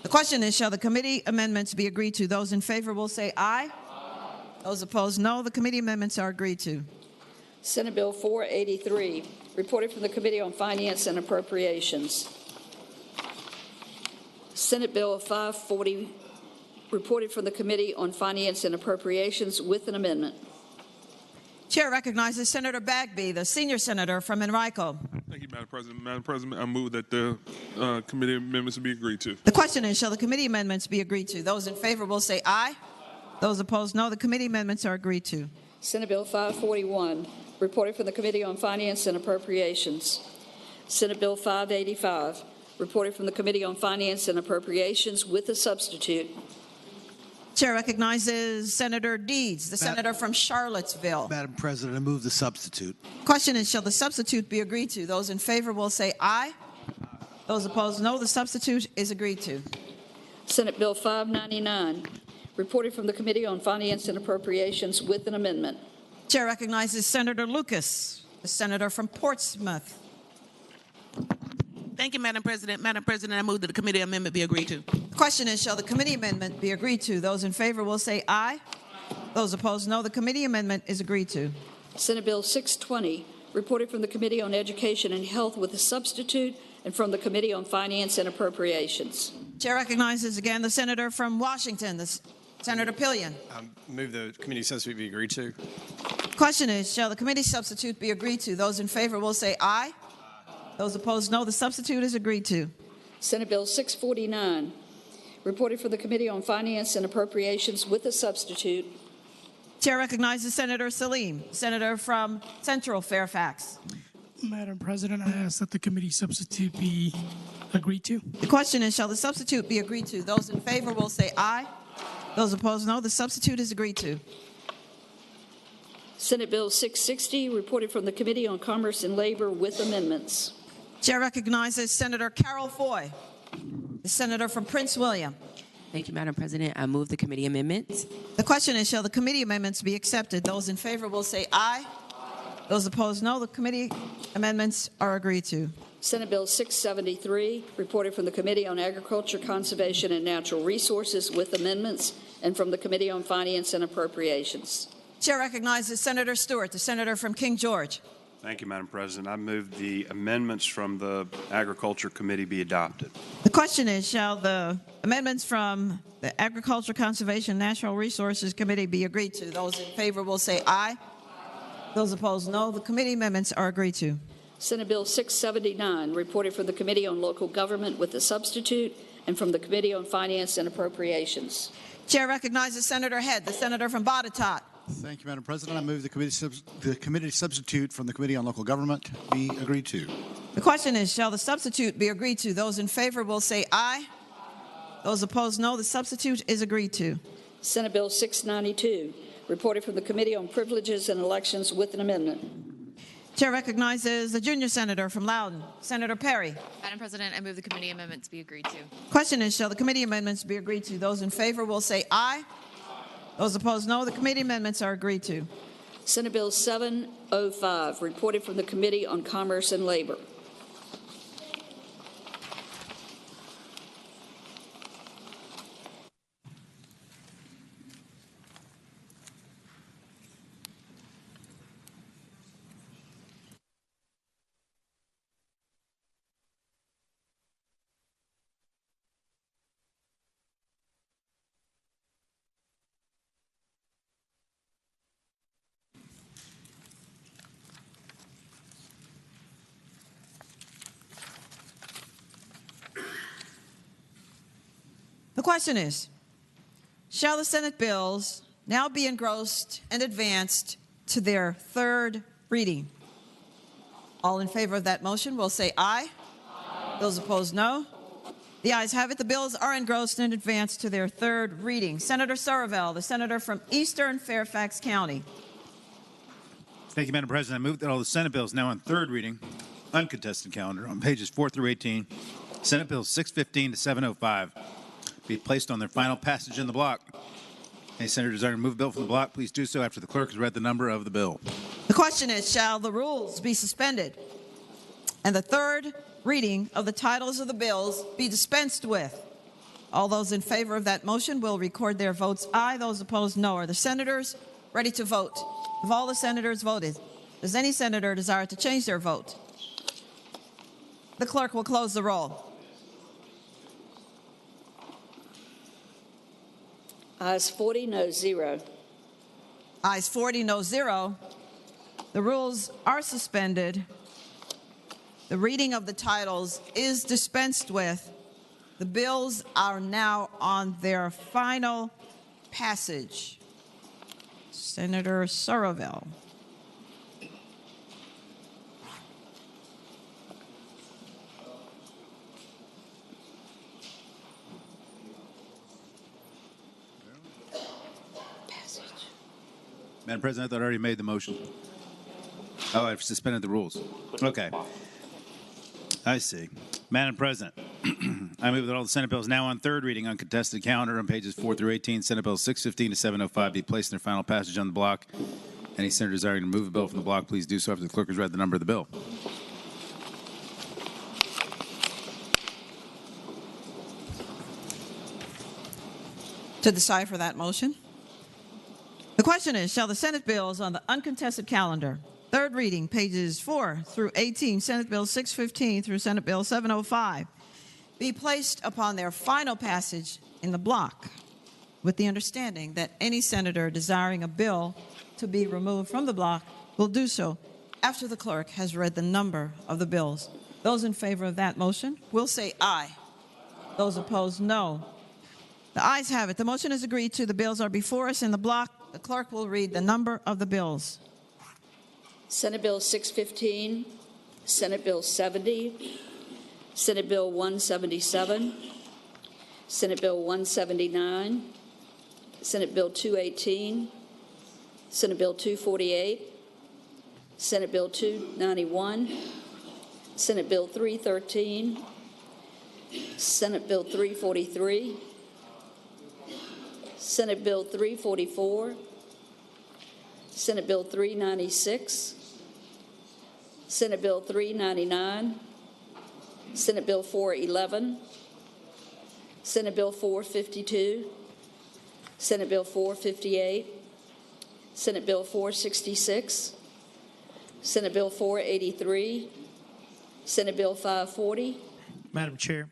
The question is, shall the committee amendments be agreed to? Those in favor will say aye. Those opposed, no. The committee amendments are agreed to. Senate Bill 483, reported from the Committee on Finance and Appropriations. Senate Bill 540, reported from the Committee on Finance and Appropriations with an amendment. Chair recognizes Senator Bagby, the senior senator from Enrico. Thank you, Madam President. Madam President, I move that the committee amendments be agreed to. The question is, shall the committee amendments be agreed to? Those in favor will say aye. Those opposed, no. The committee amendments are agreed to. Senate Bill 541, reported from the Committee on Finance and Appropriations. Senate Bill 585, reported from the Committee on Finance and Appropriations with a substitute. Chair recognizes Senator Deeds, the senator from Charlottesville. Madam President, I move the substitute. Question is, shall the substitute be agreed to? Those in favor will say aye. Those opposed, no. The substitute is agreed to. Senate Bill 599, reported from the Committee on Finance and Appropriations with an amendment. Chair recognizes Senator Lucas, the senator from Portsmouth. Thank you, Madam President. Madam President, I move that the committee amendment be agreed to. The question is, shall the committee amendment be agreed to? Those in favor will say aye. Those opposed, no. The committee amendment is agreed to. Senate Bill 620, reported from the Committee on Education and Health with a substitute, and from the Committee on Finance and Appropriations. Chair recognizes again the senator from Washington, Senator Pillion. Move the committee substitute be agreed to. Question is, shall the committee substitute be agreed to? Those in favor will say aye. Those opposed, no. The substitute is agreed to. Senate Bill 649, reported from the Committee on Finance and Appropriations with a substitute. Chair recognizes Senator Salim, senator from Central Fairfax. Madam President, I ask that the committee substitute be agreed to. The question is, shall the substitute be agreed to? Those in favor will say aye. Those opposed, no. The substitute is agreed to. Senate Bill 660, reported from the Committee on Commerce and Labor with amendments. Chair recognizes Senator Carol Foy, the senator from Prince William. Thank you, Madam President. I move the committee amendments. The question is, shall the committee amendments be accepted? Those in favor will say aye. Those opposed, no. The committee amendments are agreed to. Senate Bill 673, reported from the Committee on Agriculture, Conservation, and Natural Resources with amendments, and from the Committee on Finance and Appropriations. Chair recognizes Senator Stewart, the senator from King George. Thank you, Madam President. I move the amendments from the Agriculture Committee be adopted. The question is, shall the amendments from the Agriculture, Conservation, and Natural Resources Committee be agreed to? Those in favor will say aye. Those opposed, no. The committee amendments are agreed to. Senate Bill 679, reported from the Committee on Local Government with a substitute, and from the Committee on Finance and Appropriations. Chair recognizes Senator Head, the senator from Botetourt. Thank you, Madam President. I move the committee substitute from the Committee on Local Government be agreed to. The question is, shall the substitute be agreed to? Those in favor will say aye. Those opposed, no. The substitute is agreed to. Senate Bill 692, reported from the Committee on Privileges and Elections with an amendment. Chair recognizes the junior senator from Loudoun, Senator Perry. Madam President, I move the committee amendments be agreed to. Question is, shall the committee amendments be agreed to? Those in favor will say aye. Those opposed, no. The committee amendments are agreed to. Senate Bill 705, reported from the Committee on Commerce and Labor. The question is, shall the Senate bills now be engrossed and advanced to their third reading? All in favor of that motion will say aye. Those opposed, no. The ayes have it. The bills are engrossed and advanced to their third reading. Senator Sorovell, the senator from Eastern Fairfax County. Thank you, Madam President. I move that all the Senate bills now on third reading, uncontested calendar, on pages 4 through 18, Senate Bills 615 to 705, be placed on their final passage in the block. Any senator desiring to move a bill from the block, please do so after the clerk has read the number of the bill. The question is, shall the rules be suspended and the third reading of the titles of the bills be dispensed with? All those in favor of that motion will record their votes aye. Those opposed, no. Are the senators ready to vote? Have all the senators voted? Does any senator desire to change their vote? The clerk will close the roll. Ayes 40, no 0. Ayes 40, no 0. The rules are suspended. The reading of the titles is dispensed with. The bills are now on their final passage. Senator Sorovell. Madam President, I thought I already made the motion. Oh, I've suspended the rules. Okay. I see. Madam President, I move that all the Senate bills now on third reading, uncontested calendar on pages 4 through 18, Senate Bill 615 to 705 be placed in their final passage on the block. Any senator desiring to move a bill from the block, please do so after the clerk has read the number of the bill. to decipher that motion. The question is, shall the Senate bills on the uncontested calendar, third reading, pages 4 through 18, Senate Bill 615 through Senate Bill 705, be placed upon their final passage in the block, with the understanding that any senator desiring a bill to be removed from the block will do so after the clerk has read the number of the bills? Those in favor of that motion will say aye. Those opposed, no. The ayes have it. The motion is agreed to. The bills are before us in the block. The clerk will read the number of the bills. Senate Bill 615, Senate Bill 70, Senate Bill 177, Senate Bill 179, Senate Bill 218, Senate Bill 248, Senate Bill 291, Senate Bill 313, Senate Bill 343, Senate Bill 344, Senate Bill 396, Senate Bill 399, Senate Bill 411, Senate Bill 452, Senate Bill 458, Senate Bill 466, Senate Bill 483, Senate Bill 540. Madam Chair.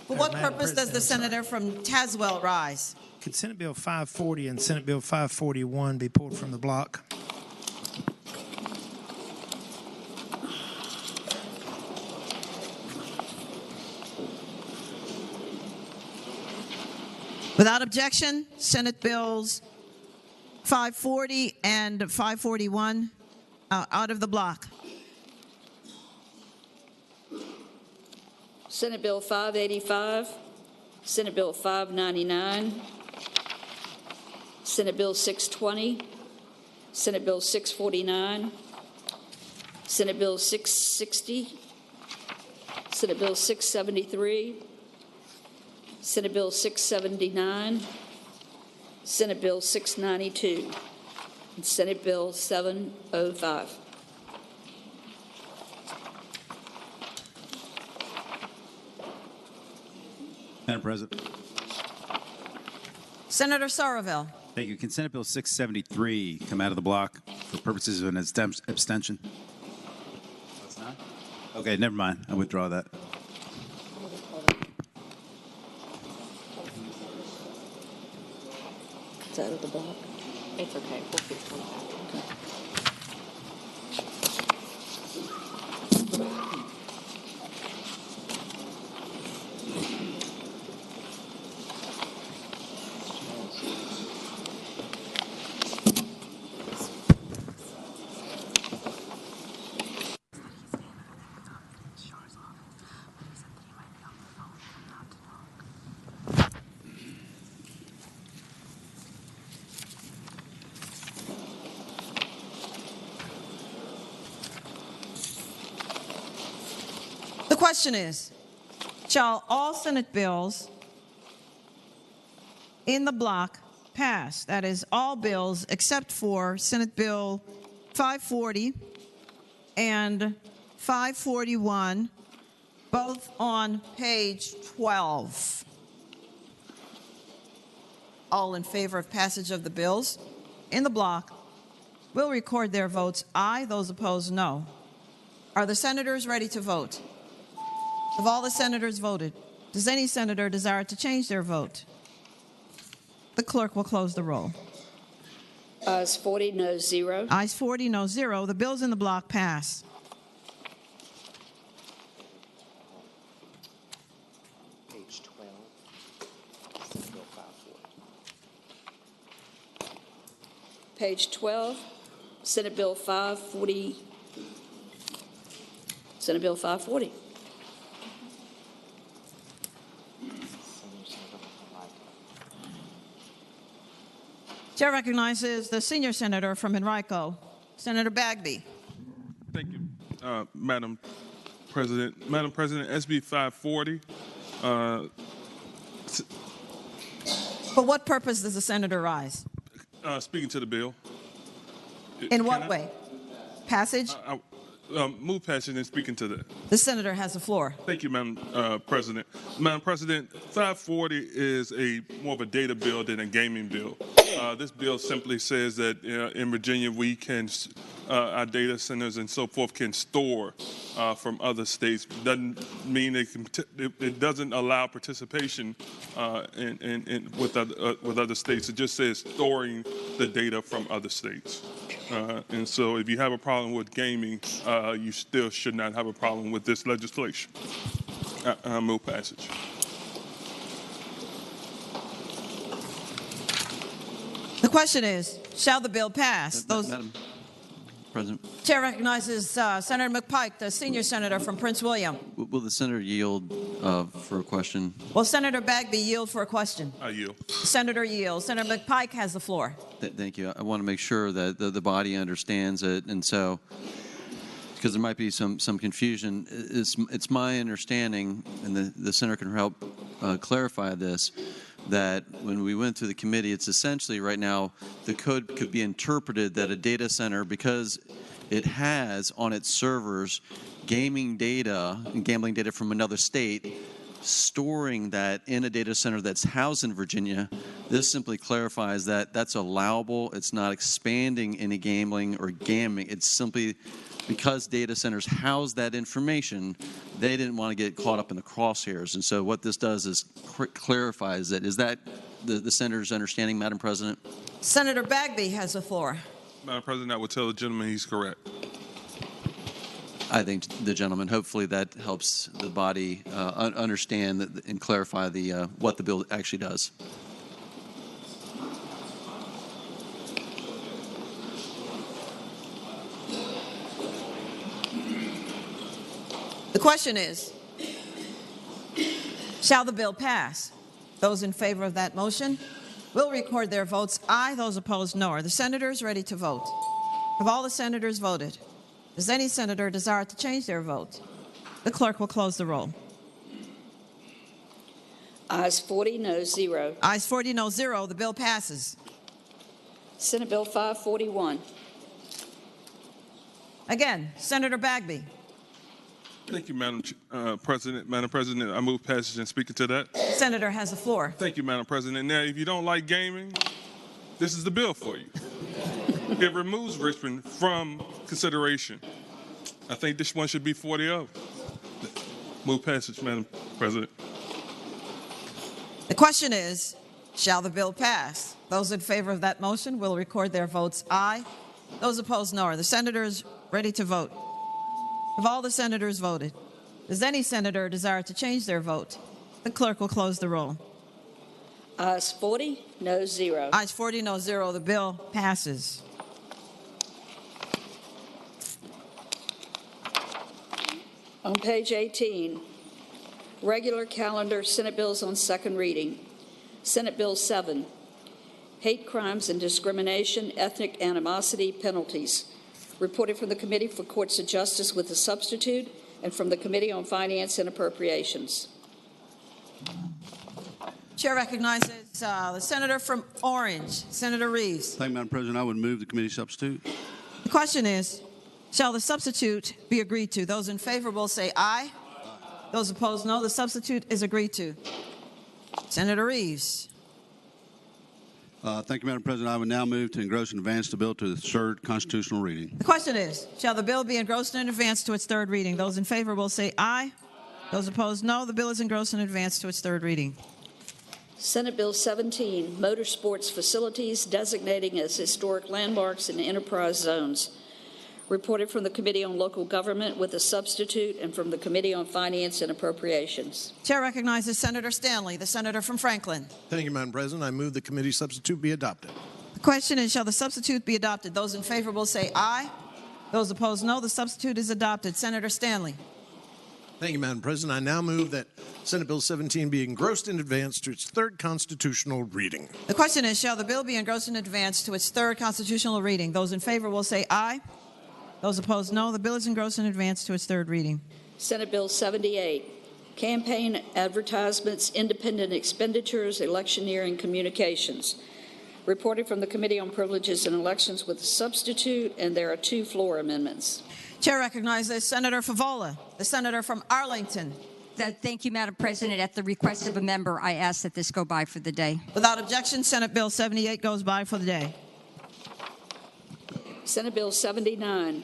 For what Madam purpose does the senator from Tazewell rise? Could Senate Bill 540 and Senate Bill 541 be pulled from the block? Without objection, Senate Bills 540 and 541 out of the block. Senate Bill 585, Senate Bill 599, Senate Bill 620, Senate Bill 649, Senate Bill 660, Senate Bill 673, Senate Bill 679, Senate Bill 692, and Senate Bill 705. Madam President. Senator Soroville. Thank you. Can Senate Bill 673 come out of the block for purposes of an abstention? That's not? Okay, never mind. I withdraw that. It's out of the block. It's okay. We'll fix it. Okay. The question is, shall all Senate bills in the block pass? That is, all bills except for Senate Bill 540 and 541, both on page 12. All in favor of passage of the bills in the block will record their votes aye. Those opposed, no. Are the senators ready to vote? Have all the senators voted? Does any senator desire to change their vote? The clerk will close the roll. Ayes 40, no 0. Ayes 40, no 0. The bills in the block pass. Page 12, Senate Bill 540. Page 12, Senate Bill 540. Senate Bill 540. Chair recognizes the senior senator from Henrico, Senator Bagby. Thank you, Madam President. Madam President, SB 540. For what purpose does the senator rise? Speaking to the bill. In what way? Passage? Move passage and speaking to that. The senator has the floor. Thank you, Madam President. Madam President, 540 is more of a data bill than a gaming bill. This bill simply says that in Virginia we can, our data centers and so forth can store from other states. Doesn't mean it doesn't allow participation with other states. It just says storing the data from other states. And so if you have a problem with gaming, you still should not have a problem with this legislation. Move passage. The question is, shall the bill pass? Madam President, Chair recognizes Senator McPike, the senior senator from Prince William. will the senator yield for a question? Will Senator Bagby yield for a question? I yield. Senator yields. Senator McPike has the floor. Thank you. I want to make sure that the body understands it, and so because there might be some confusion, it's my understanding, and the senator can help clarify this, that when we went through the committee, it's essentially right now the code could be interpreted that a data center, because it has on its servers gaming data and gambling data from another state, storing that in a data center that's housed in Virginia. This simply clarifies that that's allowable. It's not expanding any gambling or gaming. It's simply because data centers house that information, they didn't want to get caught up in the crosshairs. And so what this does is clarifies that. Is that the senator's understanding, Madam President? Senator Bagby has the floor. Madam President, I will tell the gentleman he's correct. I think the gentleman, hopefully that helps the body understand and clarify what the bill actually does. The question is, shall the bill pass? Those in favor of that motion will record their votes aye. Those opposed, no. Are the senators ready to vote? Have all the senators voted? Does any senator desire to change their vote? The clerk will close the roll. Ayes 40, no 0. Ayes 40, no 0. The bill passes. Senate Bill 541. Again, Senator Bagby. Thank you, Madam President. Madam President, I move passage and speaking to that. Senator has the floor. Thank you, Madam President. Now, if you don't like gaming, this is the bill for you. It removes Richmond from consideration. I think this one should be 40-0. Move passage, Madam President. The question is, shall the bill pass? Those in favor of that motion will record their votes aye. Those opposed, no. Are the senators ready to vote? Have all the senators voted? Does any senator desire to change their vote? The clerk will close the roll. Ayes 40, no 0. Ayes 40, no 0. The bill passes. On page 18, regular calendar Senate bills on second reading. Senate Bill 7, hate crimes and discrimination, ethnic animosity penalties. Reported from the Committee for Courts of Justice with a substitute and from the Committee on Finance and Appropriations. Chair recognizes the senator from Orange, Senator Reeves. Thank you, Madam President. I would move the committee substitute. The question is, shall the substitute be agreed to? Those in favor will say aye. Those opposed, no. The substitute is agreed to. Senator Reeves. Thank you, Madam President. I would now move to engross and advance the bill to the third constitutional reading. The question is, shall the bill be engrossed and advanced to its third reading? Those in favor will say aye. Those opposed, no. The bill is engrossed and advanced to its third reading. Senate Bill 17, motorsports facilities designating as historic landmarks in enterprise zones. Reported from the Committee on Local Government with a substitute and from the Committee on Finance and Appropriations. Chair recognizes Senator Stanley, the senator from Franklin. Thank you, Madam President. I move the committee substitute be adopted. The question is, shall the substitute be adopted? Those in favor will say aye. Those opposed, no. The substitute is adopted. Senator Stanley. Thank you, Madam President. I now move that Senate Bill 17 be engrossed and advanced to its third constitutional reading. The question is, shall the bill be engrossed and advanced to its third constitutional reading? Those in favor will say aye. Those opposed, no. The bill is engrossed and advanced to its third reading. Senate Bill 78, campaign advertisements, independent expenditures, electioneering communications. Reported from the Committee on Privileges and Elections with a substitute, and there are two floor amendments. Chair recognizes Senator Favola, the senator from Arlington. Thank you, Madam President. At the request of a member, I ask that this go by for the day. Without objection, Senate Bill 78 goes by for the day. Senate Bill 79,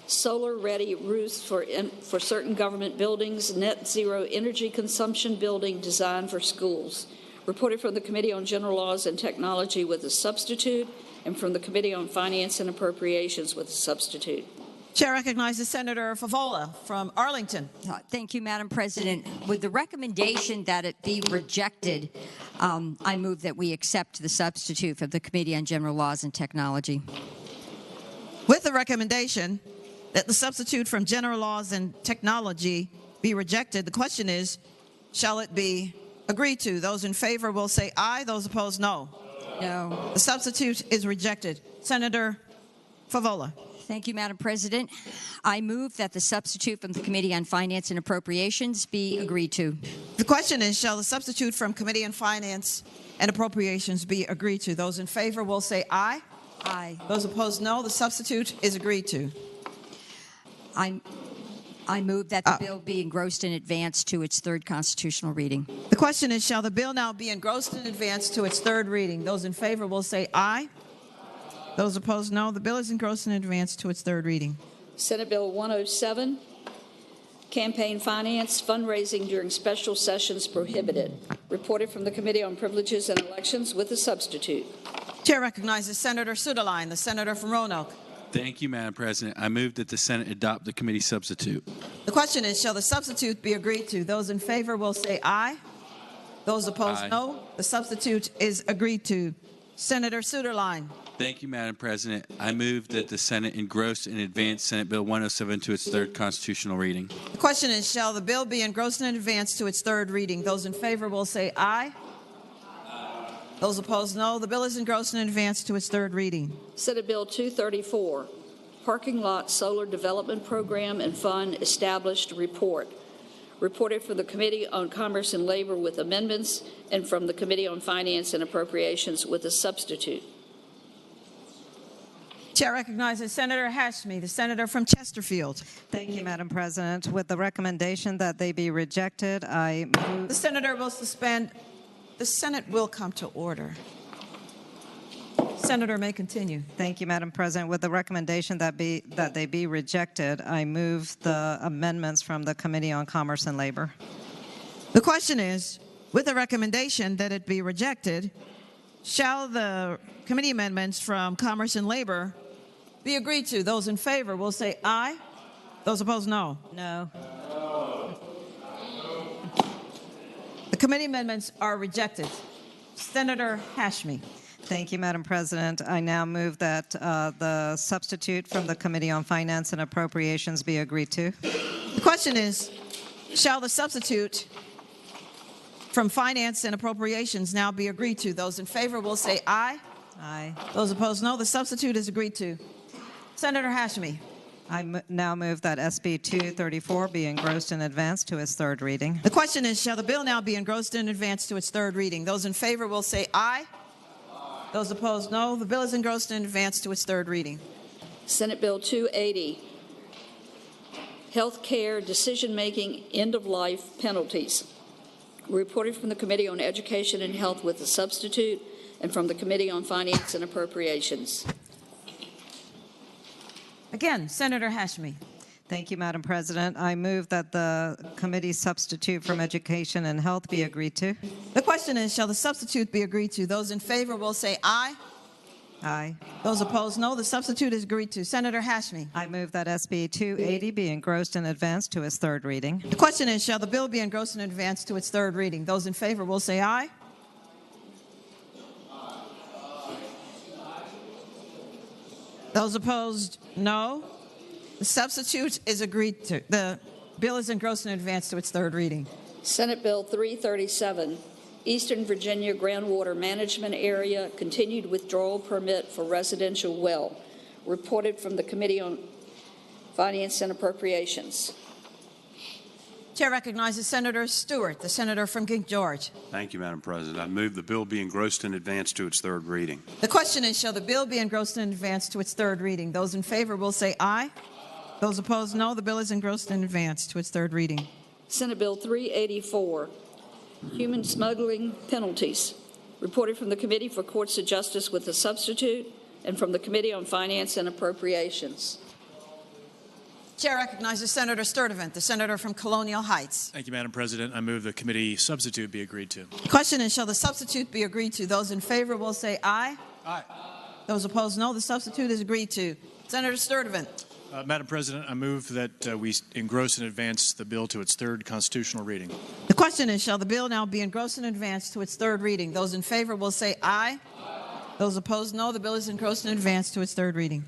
solar-ready roofs for certain government buildings, net zero energy consumption building designed for schools. Reported from the Committee on General Laws and Technology with a substitute, and from the Committee on Finance and Appropriations with a substitute. Chair recognizes Senator Favola from Arlington. Thank you, Madam President. With the recommendation that it be rejected, I move that we accept the substitute for the Committee on General Laws and Technology. With the recommendation that the substitute from General Laws and Technology be rejected, the question is, shall it be agreed to? Those in favor will say aye. Those opposed, no. No. The substitute is rejected. Senator Favola. Thank you, Madam President. I move that the substitute from the Committee on Finance and Appropriations be agreed to. The question is, shall the substitute from Committee on Finance and Appropriations be agreed to? Those in favor will say aye. Aye. Those opposed, no. The substitute is agreed to. I move that the bill be engrossed in advance to its third constitutional reading. The question is, shall the bill now be engrossed in advance to its third reading? Those in favor will say aye. Those opposed, no. The bill is engrossed in advance to its third reading. Senate Bill 107, campaign finance, fundraising during special sessions prohibited. Reported from the Committee on Privileges and Elections with a substitute. Chair recognizes Senator Suderline, the senator from Roanoke. Thank you, Madam President. I move that the Senate adopt the committee substitute. The question is, shall the substitute be agreed to? Those in favor will say aye. Those opposed, Aye. no. The substitute is agreed to. Senator Suderline. Thank you, Madam President. I move that the Senate engross and advance Senate Bill 107 to its third constitutional reading. The question is, shall the bill be engrossed in advance to its third reading? Those in favor will say aye. Those opposed, no. The bill is engrossed in advance to its third reading. Senate Bill 234, parking lot solar development program and fund established report. Reported from the Committee on Commerce and Labor with amendments, and from the Committee on Finance and Appropriations with a substitute. Chair recognizes Senator Hashmi, the senator from Chesterfield. Thank you, Madam President. With the recommendation that they be rejected, I move. The senator will suspend. The Senate will come to order. Senator may continue. Thank you, Madam President. With the recommendation that they be rejected, I move the amendments from the Committee on Commerce and Labor. The question is, with the recommendation that it be rejected, shall the committee amendments from Commerce and Labor be agreed to? Those in favor will say aye. Those opposed, no. No. The committee amendments are rejected. Senator Hashmi. Thank you, Madam President. I now move that the substitute from the Committee on Finance and Appropriations be agreed to. The question is, shall the substitute from Finance and Appropriations now be agreed to? Those in favor will say aye. Aye. Those opposed, no. The substitute is agreed to. Senator Hashmi. I now move that SB 234 be engrossed in advance to its third reading. The question is, shall the bill now be engrossed in advance to its third reading? Those in favor will say aye. Those opposed, no. The bill is engrossed in advance to its third reading. Senate Bill 280, health care decision-making end-of-life penalties. Reported from the Committee on Education and Health with a substitute, and from the Committee on Finance and Appropriations. Again, Senator Hashmi. Thank you, Madam President. I move that the committee substitute from Education and Health be agreed to. The question is, shall the substitute be agreed to? Those in favor will say aye. Aye. Those opposed, no. The substitute is agreed to. Senator Hashmi. I move that SB 280 be engrossed in advance to its third reading. The question is, shall the bill be engrossed in advance to its third reading? Those in favor will say aye. Those opposed, no. The substitute is agreed to. The bill is engrossed in advance to its third reading. Senate Bill 337, Eastern Virginia Groundwater Management Area, continued withdrawal permit for residential well. Reported from the Committee on Finance and Appropriations. Chair recognizes Senator Stewart, the senator from King George. Thank you, Madam President. I move the bill be engrossed in advance to its third reading. The question is, shall the bill be engrossed in advance to its third reading? Those in favor will say aye. Those opposed, no. The bill is engrossed and advanced to its third reading. Senate Bill 384, human smuggling penalties, reported from the Committee for Courts of Justice with a substitute and from the Committee on Finance and Appropriations. Chair recognizes Senator Sturtevant, the senator from Colonial Heights. Thank you, Madam President. I move the committee substitute be agreed to. The question is, shall the substitute be agreed to? Those in favor will say aye. Aye. Those opposed, no. The substitute is agreed to. Senator Sturtevant. Madam President, I move that we engross and advance the bill to its third constitutional reading. The question is, shall the bill now be engrossed and advanced to its third reading? Those in favor will say aye. Those opposed, no. The bill is engrossed and advanced to its third reading.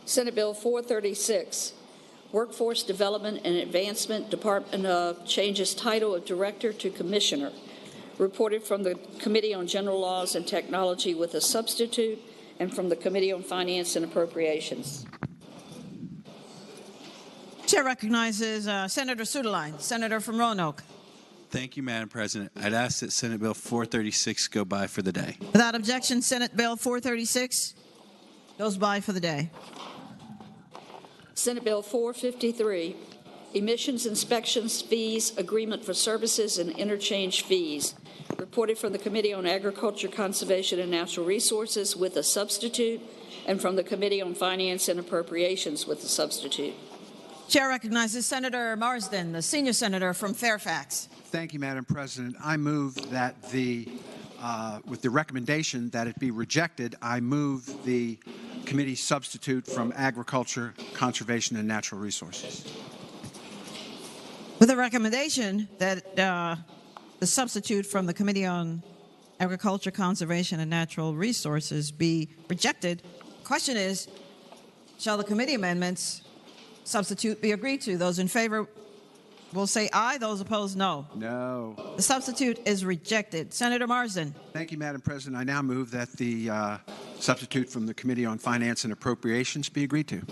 Senate Bill 436, Workforce Development and Advancement Department changes title of Director to Commissioner, reported from the Committee on General Laws and Technology with a substitute and from the Committee on Finance and Appropriations. Chair recognizes Senator Suderline, senator from Roanoke. Thank you, Madam President. I'd ask that Senate Bill 436 go by for the day. Without objection, Senate Bill 436 goes by for the day. Senate Bill 453, Emissions Inspections Fees Agreement for Services and Interchange Fees, reported from the Committee on Agriculture, Conservation, and Natural Resources with a substitute and from the Committee on Finance and Appropriations with a substitute. Chair recognizes Senator Marsden, the senior senator from Fairfax. Thank you, Madam President. I move that with the recommendation that it be rejected, I move the committee substitute from Agriculture, Conservation, and Natural Resources. With a recommendation that the substitute from the Committee on Agriculture, Conservation, and Natural Resources be rejected, the question is, shall the committee amendments substitute be agreed to? Those in favor will say aye. Those opposed, no. No. The substitute is rejected. Senator Marsden. Thank you, Madam President. I now move that the substitute from the Committee on Finance and Appropriations be agreed to.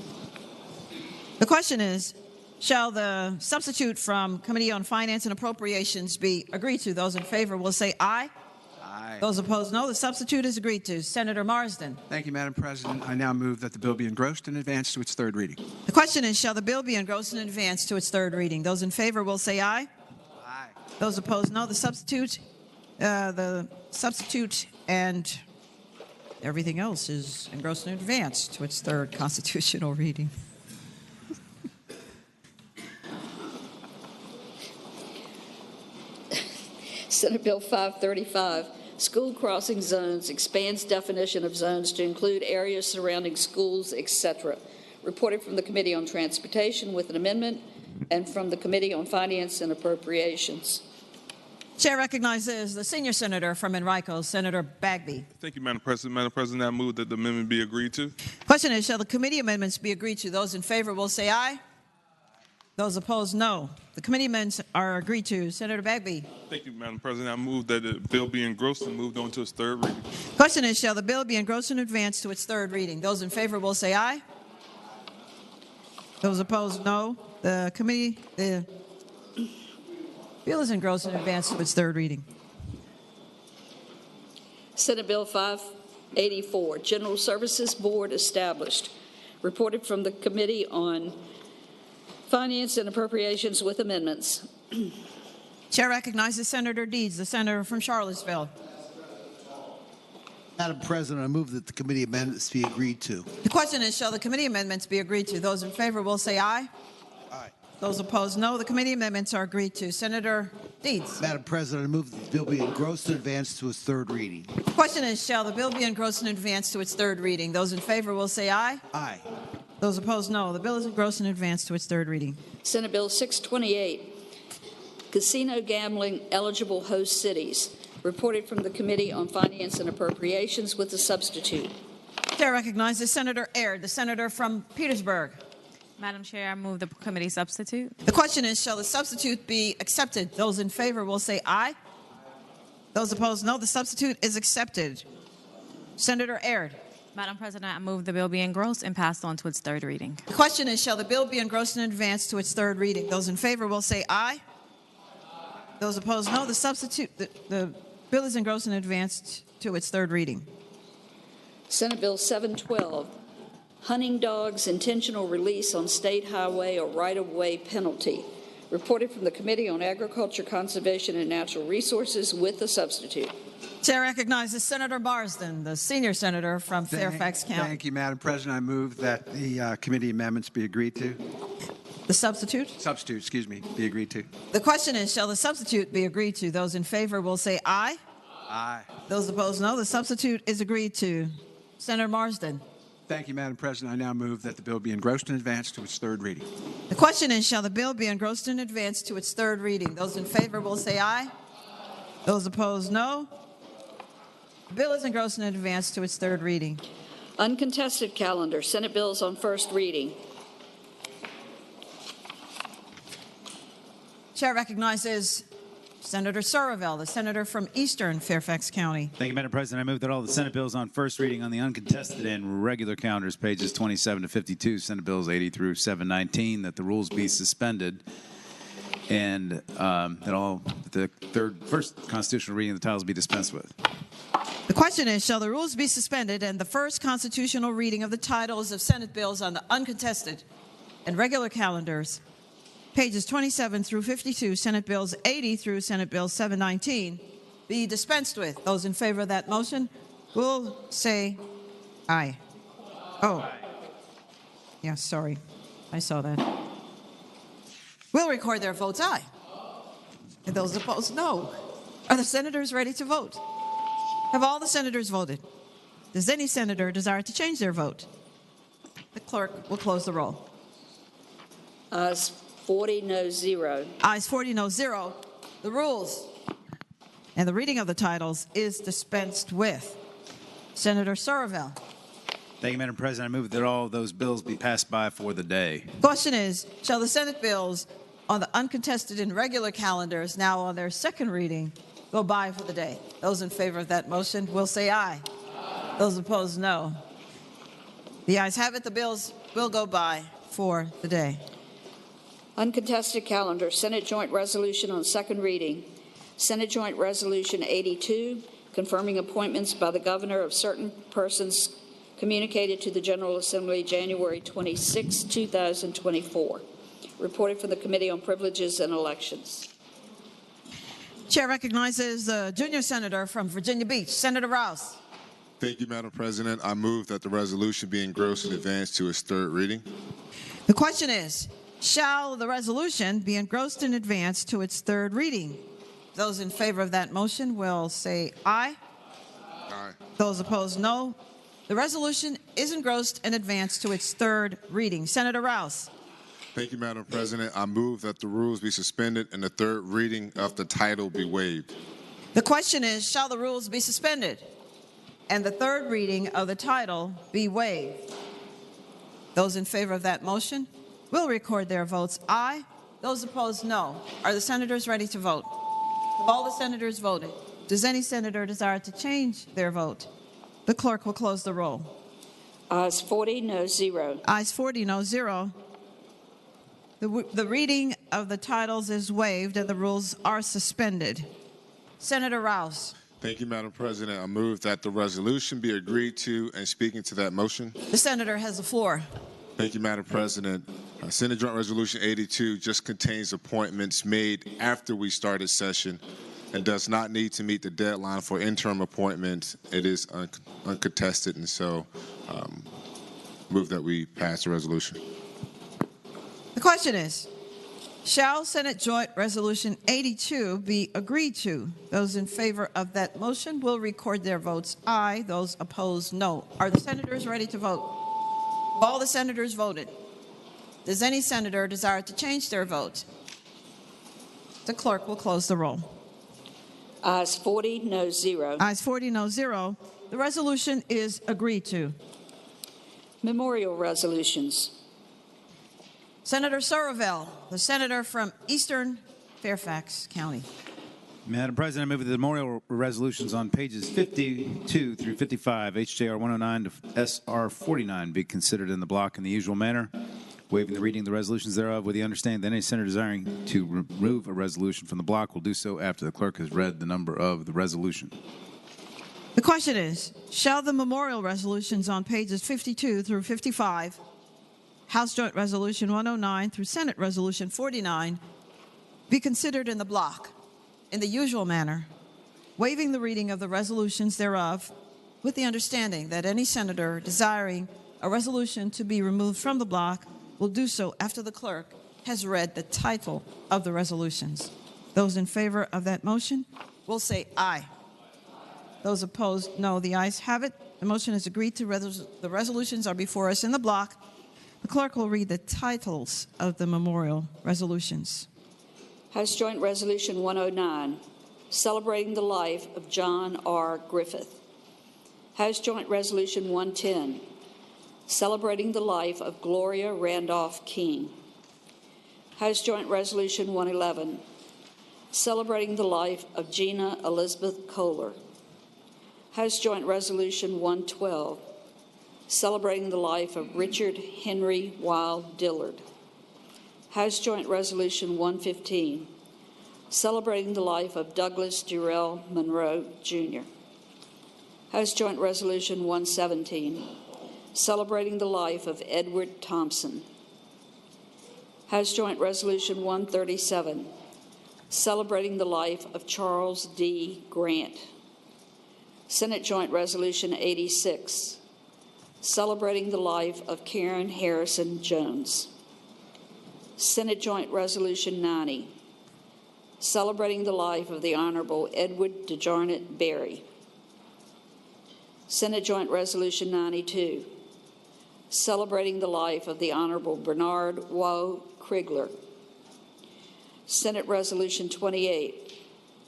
The question is, shall the substitute from Committee on Finance and Appropriations be agreed to? Those in favor will say aye. Aye. Those opposed, no. The substitute is agreed to. Senator Marsden. Thank you, Madam President. I now move that the bill be engrossed and advanced to its third reading. The question is, shall the bill be engrossed and advanced to its third reading? Those in favor will say aye. Aye. Those opposed, no. The substitute and everything else is engrossed and advanced to its third constitutional reading. Senate Bill 535, School Crossing Zones, expands definition of zones to include areas surrounding schools, etc. Reported from the Committee on Transportation with an amendment and from the Committee on Finance and Appropriations. Chair recognizes the senior senator from Enrico, Senator Bagby. Thank you, Madam President. Madam President, I move that the amendment be agreed to. Question is, shall the committee amendments be agreed to? Those in favor will say aye. Those opposed, no. The committee amendments are agreed to. Senator Bagby. Thank you, Madam President. I move that the bill be engrossed and moved on to its third reading. Question is, shall the bill be engrossed and advanced to its third reading? Those in favor will say aye. Those opposed, no. The bill is engrossed and advanced to its third reading. Senate Bill 584, General Services Board established. Reported from the Committee on Finance and Appropriations with amendments. Chair recognizes Senator Deeds, the senator from Charlottesville. Madam President, I move that the committee amendments be agreed to. The question is, shall the committee amendments be agreed to? Those in favor will say aye. Aye. Those opposed, no. The committee amendments are agreed to. Senator Deeds. Madam President, I move that the bill be engrossed and advanced to its third reading. The question is, shall the bill be engrossed and advanced to its third reading? Those in favor will say aye. Aye. Those opposed, no. The bill is engrossed and advanced to its third reading. Senate Bill 628, Casino Gambling Eligible Host Cities. Reported from the Committee on Finance and Appropriations with a substitute. Chair recognizes Senator Aird, the senator from Petersburg. Madam Chair, I move the committee substitute. The question is, shall the substitute be accepted? Those in favor will say aye. Those opposed, no. The substitute is accepted. Senator Aird. Madam President, I move the bill be engrossed and passed on to its third reading. The question is, shall the bill be engrossed and advanced to its third reading? Those in favor will say aye. Those opposed, no. The bill is engrossed and advanced to its third reading. Senate Bill 712, hunting dogs intentional release on state highway or right-of-way penalty. Reported from the Committee on Agriculture, Conservation, and Natural Resources with a substitute. Chair recognizes Senator Marsden, the senior senator from Fairfax County. Thank you, Madam President. I move that the committee amendments be agreed to. The substitute? Substitute, excuse me, be agreed to. The question is, shall the substitute be agreed to? Those in favor will say aye. Aye. Those opposed, no. The substitute is agreed to. Senator Marsden. Thank you, Madam President. I now move that the bill be engrossed and advanced to its third reading. The question is, shall the bill be engrossed and advanced to its third reading? Those in favor will say aye. Those opposed, no. The bill is engrossed and advanced to its third reading. Uncontested calendar, Senate bills on first reading. Chair recognizes Senator Surville, the senator from Eastern Fairfax County. Thank you, Madam President. I move that all the Senate bills on first reading on the uncontested and regular calendars, pages 27 to 52, Senate bills 80 through 719, that the rules be suspended and that the first constitutional reading of the titles be dispensed with. The question is, shall the rules be suspended and the first constitutional reading of the titles of Senate bills on the uncontested and regular calendars, pages 27 through 52, Senate bills 80 through Senate bill 719, be dispensed with? Those in favor of that motion will say aye. Oh. Yeah, sorry. I saw that. We'll record their votes aye. And those opposed, no. Are the senators ready to vote? Have all the senators voted? Does any senator desire to change their vote? The clerk will close the roll. Ayes 40, no 0. Ayes 40, no 0. The rules and the reading of the titles is dispensed with. Senator Surville. Thank you, Madam President. I move that all of those bills be passed by for the day. Question is, shall the Senate bills on the uncontested and regular calendars, now on their second reading, go by for the day? Those in favor of that motion will say aye. Those opposed, no. The ayes have it. The bills will go by for the day. Uncontested calendar, Senate Joint Resolution on second reading. Senate Joint Resolution 82, confirming appointments by the governor of certain persons communicated to the General Assembly January 26, 2024. Reported from the Committee on Privileges and Elections. Chair recognizes the junior senator from Virginia Beach, Senator Rouse. Thank you, Madam President. I move that the resolution be engrossed and advanced to its third reading. The question is, shall the resolution be engrossed and advanced to its third reading? Those in favor of that motion will say aye. Aye. Those opposed, no. The resolution is engrossed and advanced to its third reading. Senator Rouse. Thank you, Madam President. I move that the rules be suspended and the third reading of the title be waived. The question is, shall the rules be suspended and the third reading of the title be waived? Those in favor of that motion will record their votes aye. Those opposed, no. Are the senators ready to vote? Have all the senators voted? Does any senator desire to change their vote? The clerk will close the roll. Ayes 40, no 0. Ayes 40, no 0. The reading of the titles is waived and the rules are suspended. Senator Rouse. Thank you, Madam President. I move that the resolution be agreed to, and speaking to that motion. The senator has the floor. Thank you, Madam President. Senate Joint Resolution 82 just contains appointments made after we started session and does not need to meet the deadline for interim appointments. It is uncontested, and so move that we pass the resolution. The question is, shall Senate Joint Resolution 82 be agreed to? Those in favor of that motion will record their votes aye. Those opposed, no. Are the senators ready to vote? Have all the senators voted? Does any senator desire to change their vote? The clerk will close the roll. Ayes 40, no 0. Ayes 40, no 0. The resolution is agreed to. Memorial resolutions. Senator Surville, the senator from Eastern Fairfax County. Madam President, I move that the memorial resolutions on pages 52 through 55, HJR 109 to SR 49, be considered in the block in the usual manner, waiving the reading of the resolutions thereof with the understanding that any senator desiring to remove a resolution from the block will do so after the clerk has read the number of the resolution. The question is, shall the memorial resolutions on pages 52 through 55, House Joint Resolution 109 through Senate Resolution 49, be considered in the block in the usual manner, waiving the reading of the resolutions thereof, with the understanding that any senator desiring a resolution to be removed from the block will do so after the clerk has read the title of the resolutions. Those in favor of that motion will say aye. Those opposed, no. The ayes have it. The motion is agreed to. The resolutions are before us in the block. The clerk will read the titles of the memorial resolutions. House Joint Resolution 109, celebrating the life of John R. Griffith. House Joint Resolution 110, celebrating the life of Gloria Randolph King. House Joint Resolution 111, celebrating the life of Gina Elizabeth Kohler. House Joint Resolution 112, celebrating the life of Richard Henry Wild Dillard. House Joint Resolution 115, celebrating the life of Douglas Durrell Monroe, Jr. House Joint Resolution 117, celebrating the life of Edward Thompson. House Joint Resolution 137, celebrating the life of Charles D. Grant. Senate Joint Resolution 86, celebrating the life of Karen Harrison Jones. Senate Joint Resolution 90, celebrating the life of the Honorable Edward DeJarnett Berry. Senate Joint Resolution 92, celebrating the life of the Honorable Bernard Woe Krigler. Senate Resolution 28,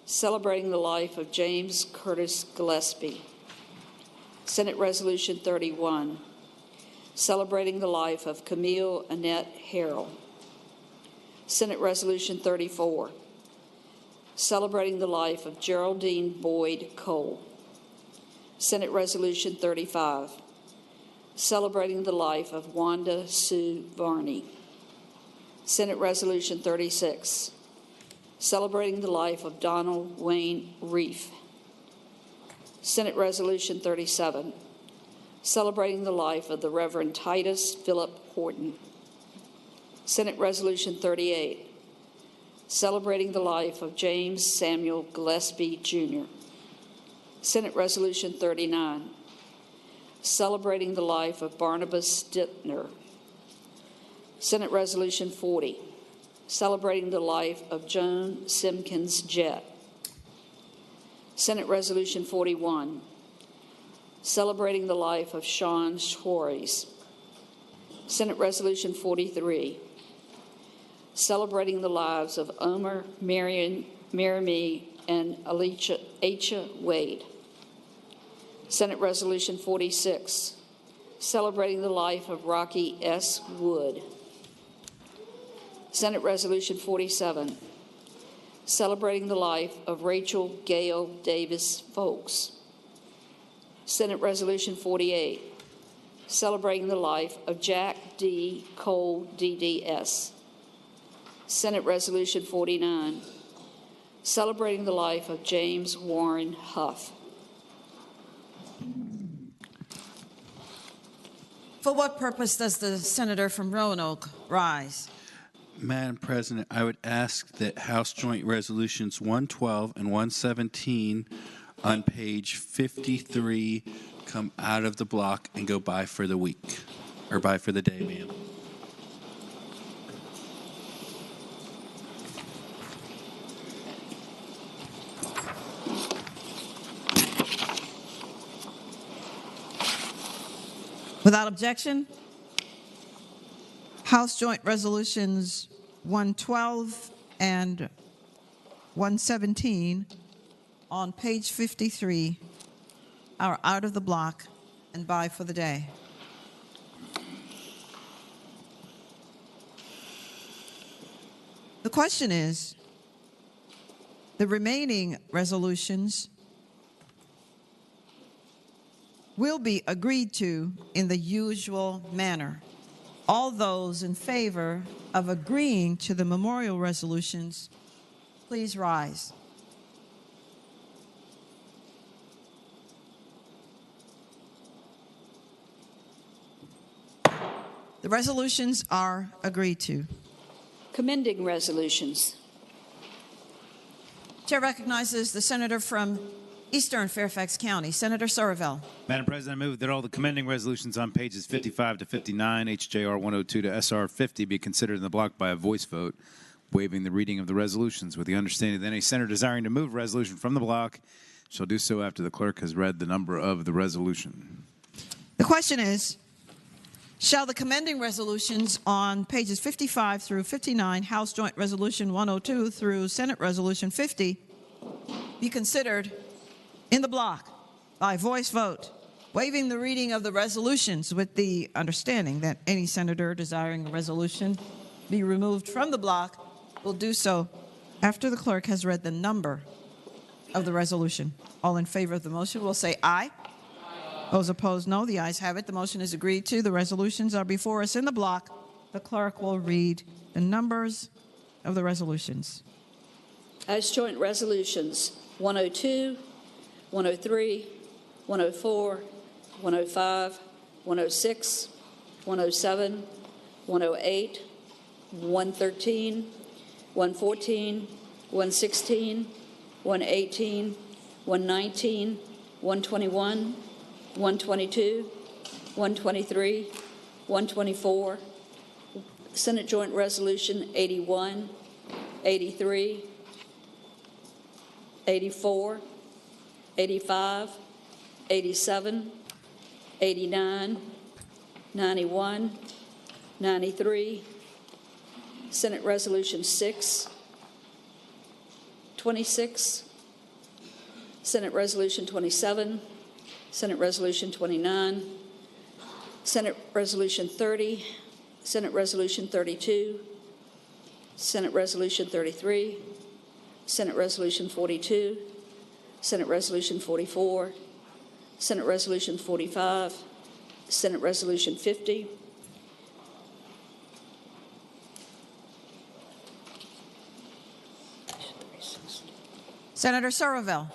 celebrating the life of James Curtis Gillespie. Senate Resolution 31, celebrating the life of Camille Annette Harrell. Senate Resolution 34, celebrating the life of Geraldine Boyd Cole. Senate Resolution 35, celebrating the life of Wanda Sue Varney. Senate Resolution 36, celebrating the life of Donald Wayne Reef. Senate Resolution 37, celebrating the life of the Reverend Titus Philip Horton. Senate Resolution 38, celebrating the life of James Samuel Gillespie, Jr. Senate Resolution 39, celebrating the life of Barnabas Dittner. Senate Resolution 40, celebrating the life of Joan Simpkins Jett. Senate Resolution 41, celebrating the life of Sean Schwartz. Senate Resolution 43, celebrating the lives of Omer Marimi and Alicia Wade. Senate Resolution 46, celebrating the life of Rocky S. Wood. Senate Resolution 47, celebrating the life of Rachel Gail Davis Folks. Senate Resolution 48, celebrating the life of Jack D. Cole, DDS. Senate Resolution 49, celebrating the life of James Warren Huff. For what purpose does the senator from Roanoke rise? Madam President, I would ask that House Joint Resolutions 112 and 117 on page 53 come out of the block and go by for the week, or by for the day, ma'am. Without objection, House Joint Resolutions 112 and 117 on page 53 are out of the block and by for the day. The question is, the remaining resolutions will be agreed to in the usual manner. All those in favor of agreeing to the memorial resolutions, please rise. The resolutions are agreed to. Commending resolutions. Chair recognizes the senator from Eastern Fairfax County, Senator Surville. Madam President, I move that all the commending resolutions on pages 55 to 59, HJR 102 to SR 50 be considered in the block by a voice vote, waiving the reading of the resolutions with the understanding that any senator desiring to move a resolution from the block shall do so after the clerk has read the number of the resolution. The question is, shall the commending resolutions on pages 55 through 59, House Joint Resolution 102 through Senate Resolution 50, be considered in the block by voice vote, waiving the reading of the resolutions with the understanding that any senator desiring a resolution be removed from the block will do so after the clerk has read the number of the resolution. All in favor of the motion will say aye. Those opposed, no. The ayes have it. The motion is agreed to. The resolutions are before us in the block. The clerk will read the numbers of the resolutions. House Joint Resolutions 102, 103, 104, 105, 106, 107, 108, 113, 114, 116, 118, 119, 121, 122, 123, 124, Senate Joint Resolution 81, 83, 84, 85, 87, 89, 91, 93, Senate Resolution 6, 26, Senate Resolution 27, Senate Resolution 29, Senate Resolution 30, Senate Resolution 32, Senate Resolution 33, Senate Resolution 42, Senate Resolution 44, Senate Resolution 45, Senate Resolution 50, Senator Surville.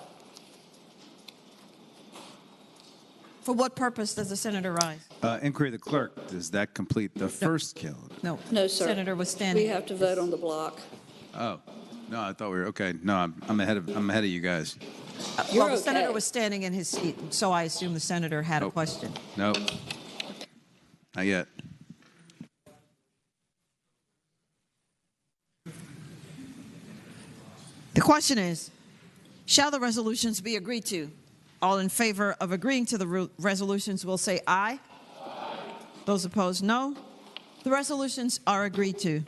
For what purpose does the senator rise? Inquiry of the clerk. Does that complete the first count? No. No, sir. Senator was standing. We have to vote on the block. Oh, no, I thought we were okay. No, I'm ahead of you guys. Well, the senator was standing in his seat, so I assume the senator had a question. Nope. Not yet. The question is, shall the resolutions be agreed to? All in favor of agreeing to the resolutions will say aye. Aye. Those opposed, no. The resolutions are agreed to.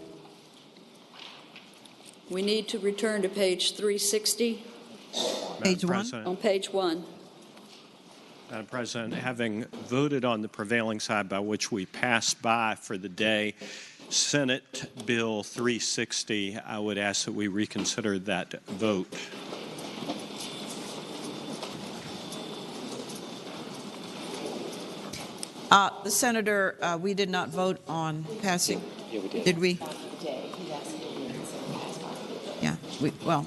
We need to return to page 360. Page 1? On page 1. Madam President, having voted on the prevailing side by which we passed by for the day, Senate Bill 360, I would ask that we reconsider that vote. The senator, we did not vote on passing. Yeah, we did. Did we? Yeah. Well,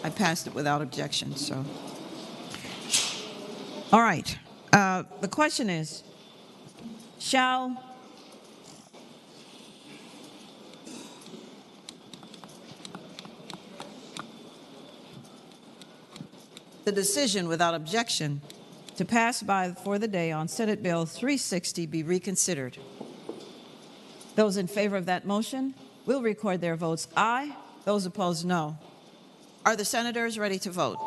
I passed it without objection, so. All right. The question is, shall the decision without objection to pass by for the day on Senate Bill 360 be reconsidered? Those in favor of that motion will record their votes aye. Those opposed, no. Are the senators ready to vote?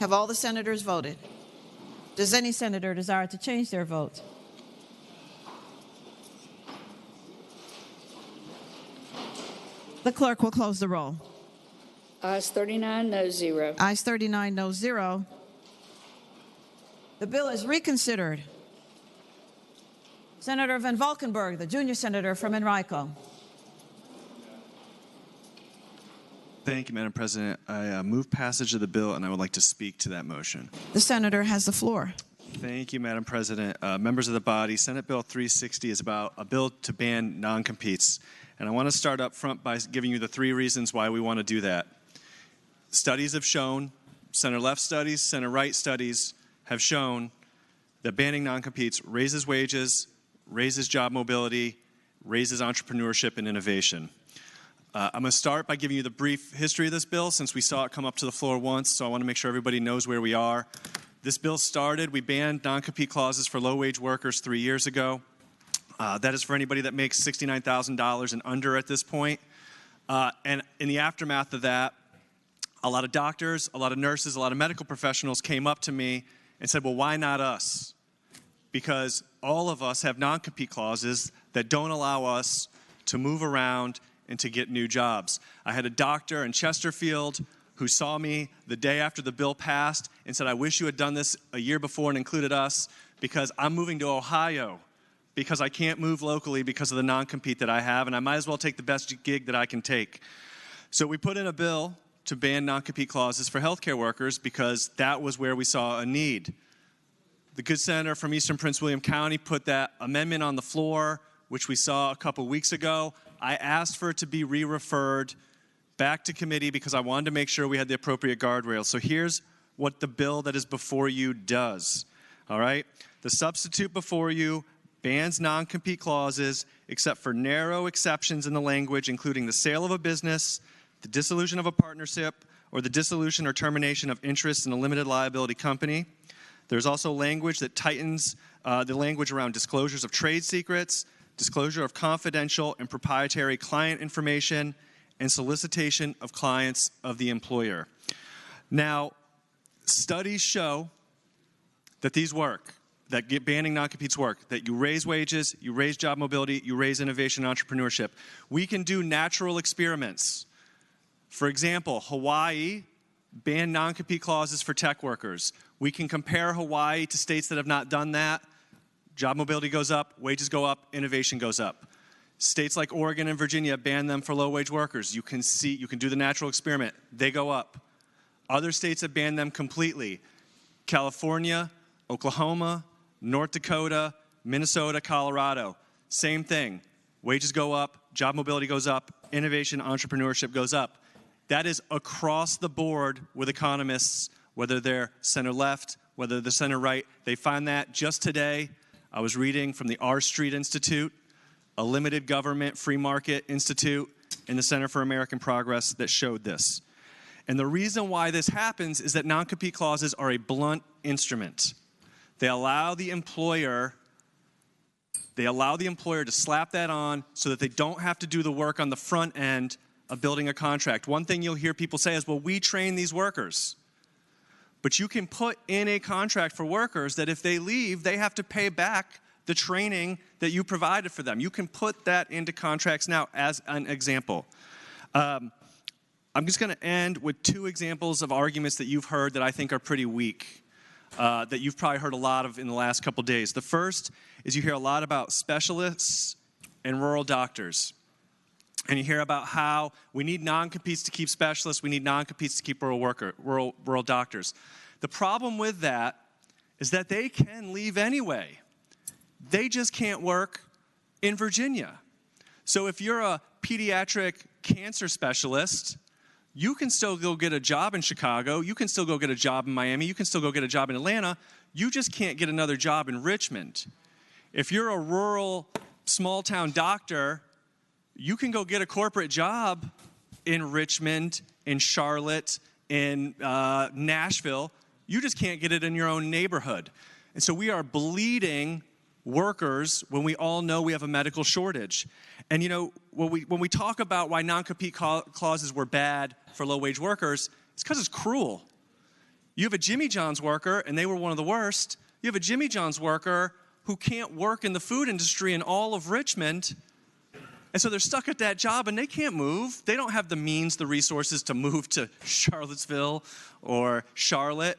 Have all the senators voted? Does any senator desire to change their vote? The clerk will close the roll. Ayes 39, no 0. Ayes 39, no 0. The bill is reconsidered. Senator Van Valkenburg, the junior senator from Enrico. Thank you, Madam President. I move passage of the bill, and I would like to speak to that motion. The senator has the floor. Thank you, Madam President. Members of the body, Senate Bill 360 is about a bill to ban non-competes. And I want to start up front by giving you the 3 reasons why we want to do that. Studies have shown, center-left studies, center-right studies have shown that banning non-competes raises wages, raises job mobility, raises entrepreneurship and innovation. I'm going to start by giving you the brief history of this bill since we saw it come up to the floor once, so I want to make sure everybody knows where we are. This bill started, we banned non-compete clauses for low-wage workers 3 years ago. That is for anybody that makes $69,000 and under at this point. And in the aftermath of that, a lot of doctors, a lot of nurses, a lot of medical professionals came up to me and said, well, why not us? Because all of us have non-compete clauses that don't allow us to move around and to get new jobs. I had a doctor in Chesterfield who saw me the day after the bill passed and said, I wish you had done this a year before and included us because I'm moving to Ohio because I can't move locally because of the non-compete that I have, and I might as well take the best gig that I can take. So we put in a bill to ban non-compete clauses for healthcare workers because that was where we saw a need. The good senator from Eastern Prince William County put that amendment on the floor, which we saw a couple weeks ago. I asked for it to be re-referred back to committee because I wanted to make sure we had the appropriate guardrails. So here's what the bill that is before you does. All right? The substitute before you bans non-compete clauses except for narrow exceptions in the language, including the sale of a business, the dissolution of a partnership, or the dissolution or termination of interest in a limited liability company. There's also language that tightens the language around disclosures of trade secrets, disclosure of confidential and proprietary client information, and solicitation of clients of the employer. Now, studies show that these work, that banning non-competes work, that you raise wages, you raise job mobility, you raise innovation and entrepreneurship. We can do natural experiments. For example, Hawaii banned non-compete clauses for tech workers. We can compare Hawaii to states that have not done that. Job mobility goes up, wages go up, innovation goes up. States like Oregon and Virginia ban them for low-wage workers. You can do the natural experiment. They go up. Other states have banned them completely. California, Oklahoma, North Dakota, Minnesota, Colorado. Same thing. Wages go up, job mobility goes up, innovation, entrepreneurship goes up. That is across the board with economists, whether they're center-left, whether they're center-right. They find that just today. I was reading from the R Street Institute, a limited government free market institute, and the Center for American Progress that showed this. And the reason why this happens is that non-compete clauses are a blunt instrument. They allow the employer to slap that on so that they don't have to do the work on the front end of building a contract. One thing you'll hear people say is, well, we train these workers. But you can put in a contract for workers that if they leave, they have to pay back the training that you provided for them. You can put that into contracts now as an example. I'm just going to end with two examples of arguments that you've heard that I think are pretty weak, that you've probably heard a lot of in the last couple days. The first is you hear a lot about specialists and rural doctors. And you hear about how we need non-competes to keep specialists, we need non-competes to keep rural doctors. The problem with that is that they can leave anyway. They just can't work in Virginia. So if you're a pediatric cancer specialist, you can still go get a job in Chicago, you can still go get a job in Miami, you can still go get a job in Atlanta, you just can't get another job in Richmond. If you're a rural, small-town doctor, you can go get a corporate job in Richmond, in Charlotte, in Nashville. You just can't get it in your own neighborhood. And so we are bleeding workers when we all know we have a medical shortage. And you know, when we talk about why non-compete clauses were bad for low-wage workers, it's because it's cruel. You have a Jimmy John's worker, and they were one of the worst. You have a Jimmy John's worker who can't work in the food industry in all of Richmond. And so they're stuck at that job and they can't move. They don't have the means, the resources to move to Charlottesville or Charlotte.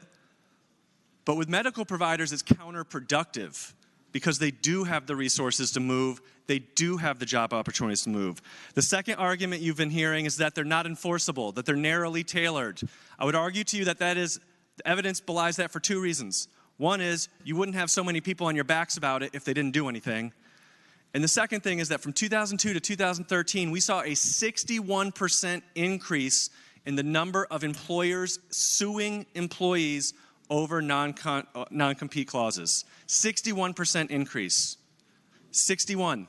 But with medical providers, it's counterproductive because they do have the resources to move. They do have the job opportunities to move. The second argument you've been hearing is that they're not enforceable, that they're narrowly tailored. I would argue to you that the evidence belies that for two reasons. One is you wouldn't have so many people on your backs about it if they didn't do anything. And the second thing is that from 2002 to 2013, we saw a 61% increase in the number of employers suing employees over non-compete clauses. 61% increase. 61.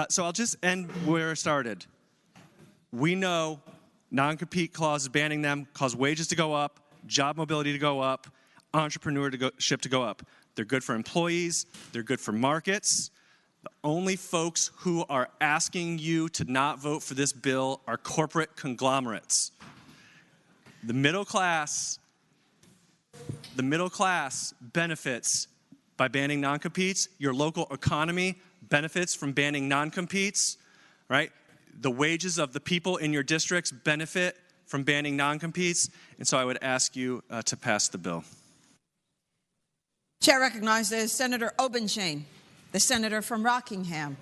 So I'll just end where I started. We know non-compete clauses banning them cause wages to go up, job mobility to go up, entrepreneurship to go up. They're good for employees. They're good for markets. The only folks who are asking you to not vote for this bill are corporate conglomerates. The middle class benefits by banning non-competes. Your local economy benefits from banning non-competes, right? The wages of the people in your districts benefit from banning non-competes. And so I would ask you to pass the bill. Chair recognizes Senator Obenshain, the senator from Rockingham.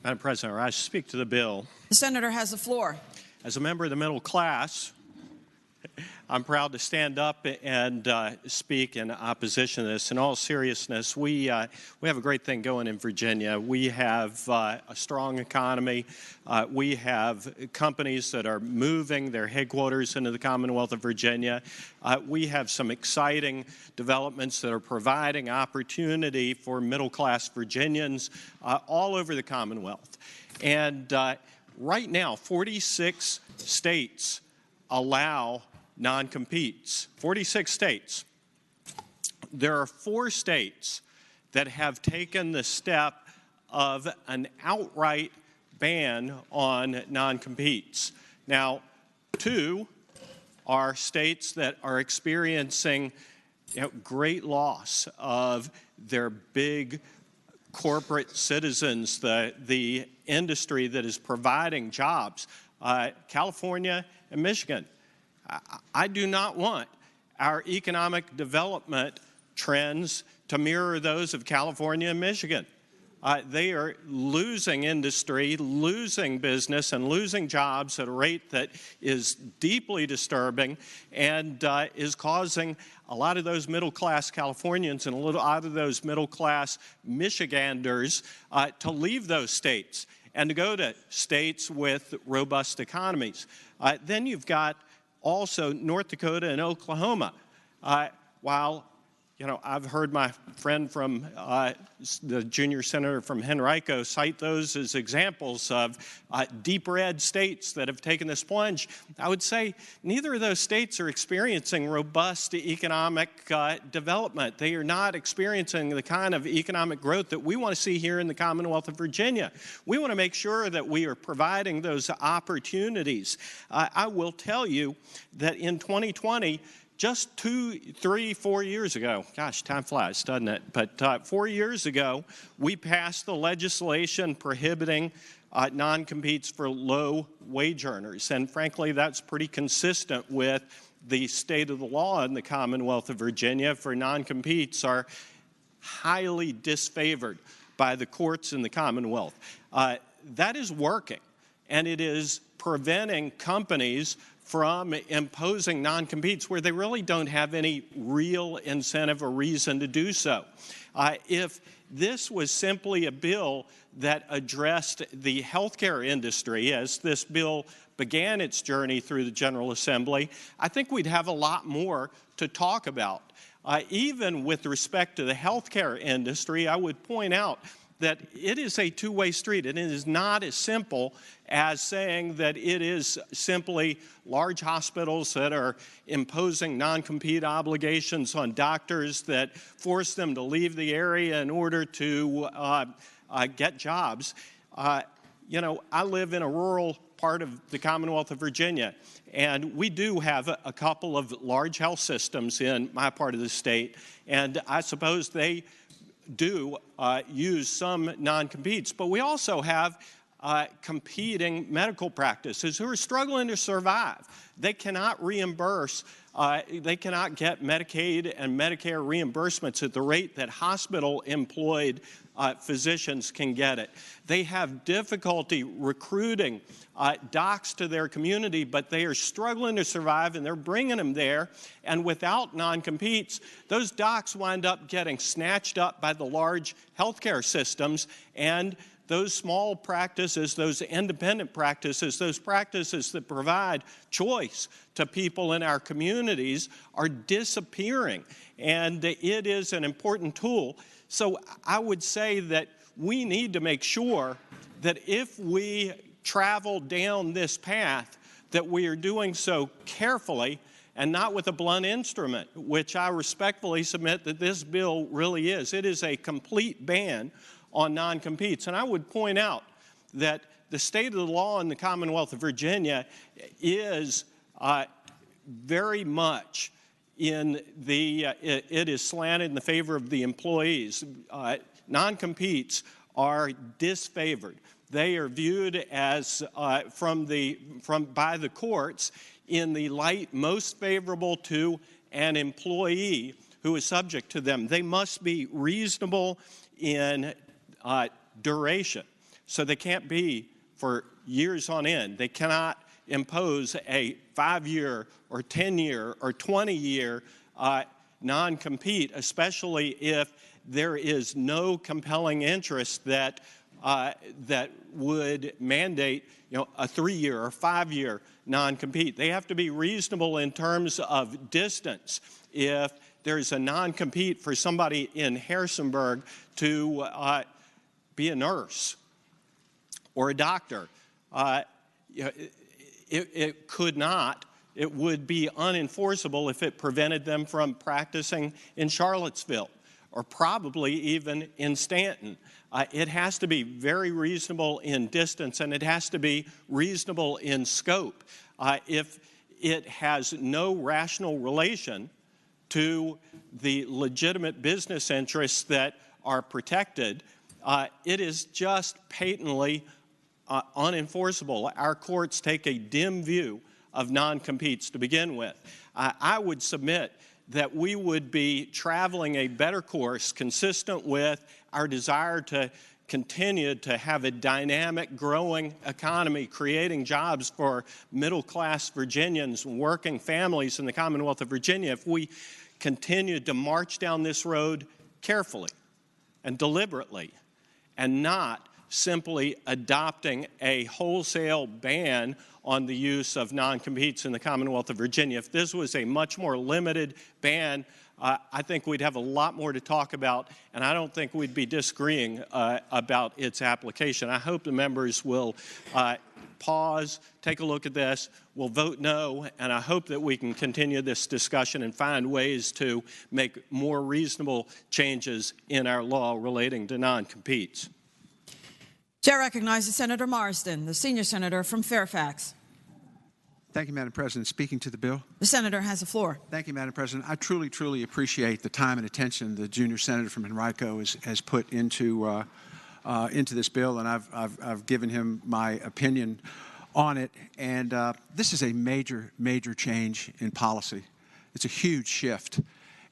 Madam President, I speak to the bill. The senator has the floor. As a member of the middle class, I'm proud to stand up and speak in opposition to this. In all seriousness, we have a great thing going in Virginia. We have a strong economy. We have companies that are moving their headquarters into the Commonwealth of Virginia. We have some exciting developments that are providing opportunity for middle-class Virginians all over the Commonwealth. And right now, 46 states allow non-competes. 46 states. There are 4 states that have taken the step of an outright ban on non-competes. Now, 2 are states that are experiencing great loss of their big corporate citizens, the industry that is providing jobs, California and Michigan. I do not want our economic development trends to mirror those of California and Michigan. They are losing industry, losing business, and losing jobs at a rate that is deeply disturbing and is causing a lot of those middle-class Californians and a lot of those middle-class Michiganders to leave those states and to go to states with robust economies. Then you've got also North Dakota and Oklahoma. While I've heard my friend from the junior senator from Henrico cite those as examples of deep red states that have taken this plunge, I would say neither of those states are experiencing robust economic development. They are not experiencing the kind of economic growth that we want to see here in the Commonwealth of Virginia. We want to make sure that we are providing those opportunities. I will tell you that in 2020, just 2, 3, 4 years ago, gosh, time flies, doesn't it? But 4 years ago, we passed the legislation prohibiting non-competes for low-wage earners. And frankly, that's pretty consistent with the state of the law in the Commonwealth of Virginia, for non-competes are highly disfavored by the courts in the Commonwealth. That is working, and it is preventing companies from imposing non-competes where they really don't have any real incentive or reason to do so. If this was simply a bill that addressed the healthcare industry, as this bill began its journey through the General Assembly, I think we'd have a lot more to talk about. Even with respect to the healthcare industry, I would point out that it is a two-way street, and it is not as simple as saying that it is simply large hospitals that are imposing non-compete obligations on doctors that force them to leave the area in order to get jobs. I live in a rural part of the Commonwealth of Virginia, and we do have a couple of large health systems in my part of the state, and I suppose they do use some non-competes, but we also have competing medical practices who are struggling to survive. They cannot reimburse, they cannot get Medicaid and Medicare reimbursements at the rate that hospital-employed physicians can get it. They have difficulty recruiting docs to their community, but they are struggling to survive, and they're bringing them there. And without non-competes, those docs wind up getting snatched up by the large healthcare systems, and those small practices, those independent practices, those practices that provide choice to people in our communities are disappearing. And it is an important tool. So I would say that we need to make sure that if we travel down this path, that we are doing so carefully and not with a blunt instrument, which I respectfully submit that this bill really is. It is a complete ban on non-competes. And I would point out that the state of the law in the Commonwealth of Virginia is very much in the, it is slanted in the favor of the employees. Non-competes are disfavored. They are viewed as, by the courts, in the light most favorable to an employee who is subject to them. They must be reasonable in duration. So they can't be for years on end. They cannot impose a 5-year or 10-year or 20-year non-compete, especially if there is no compelling interest that would mandate, a 3-year or 5-year non-compete. They have to be reasonable in terms of distance. If there's a non-compete for somebody in Harrisonburg to be a nurse or a doctor, it could not. It would be unenforceable if it prevented them from practicing in Charlottesville or probably even in Stanton. It has to be very reasonable in distance, and it has to be reasonable in scope. If it has no rational relation to the legitimate business interests that are protected, it is just patently unenforceable. Our courts take a dim view of non-competes to begin with. I would submit that we would be traveling a better course consistent with our desire to continue to have a dynamic, growing economy, creating jobs for middle-class Virginians and working families in the Commonwealth of Virginia if we continue to march down this road carefully and deliberately and not simply adopting a wholesale ban on the use of non-competes in the Commonwealth of Virginia. If this was a much more limited ban, I think we'd have a lot more to talk about, and I don't think we'd be disagreeing about its application. I hope the members will pause, take a look at this, will vote no, and I hope that we can continue this discussion and find ways to make more reasonable changes in our law relating to non-competes. Chair recognizes Senator Marsden, the senior senator from Fairfax. Thank you, Madam President. Speaking to the bill. The senator has the floor. Thank you, Madam President. I truly, truly appreciate the time and attention the junior senator from Henrico has put into this bill, and I've given him my opinion on it. And this is a major, major change in policy. It's a huge shift.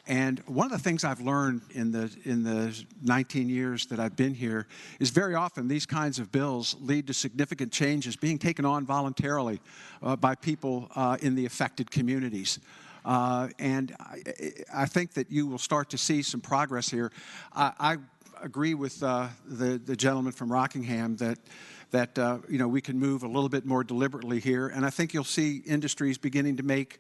And one of the things I've learned in the 19 years that I've been here is very often these kinds of bills lead to significant changes being taken on voluntarily by people in the affected communities. And I think that you will start to see some progress here. I agree with the gentleman from Rockingham that we can move a little bit more deliberately here, and I think you'll see industries beginning to make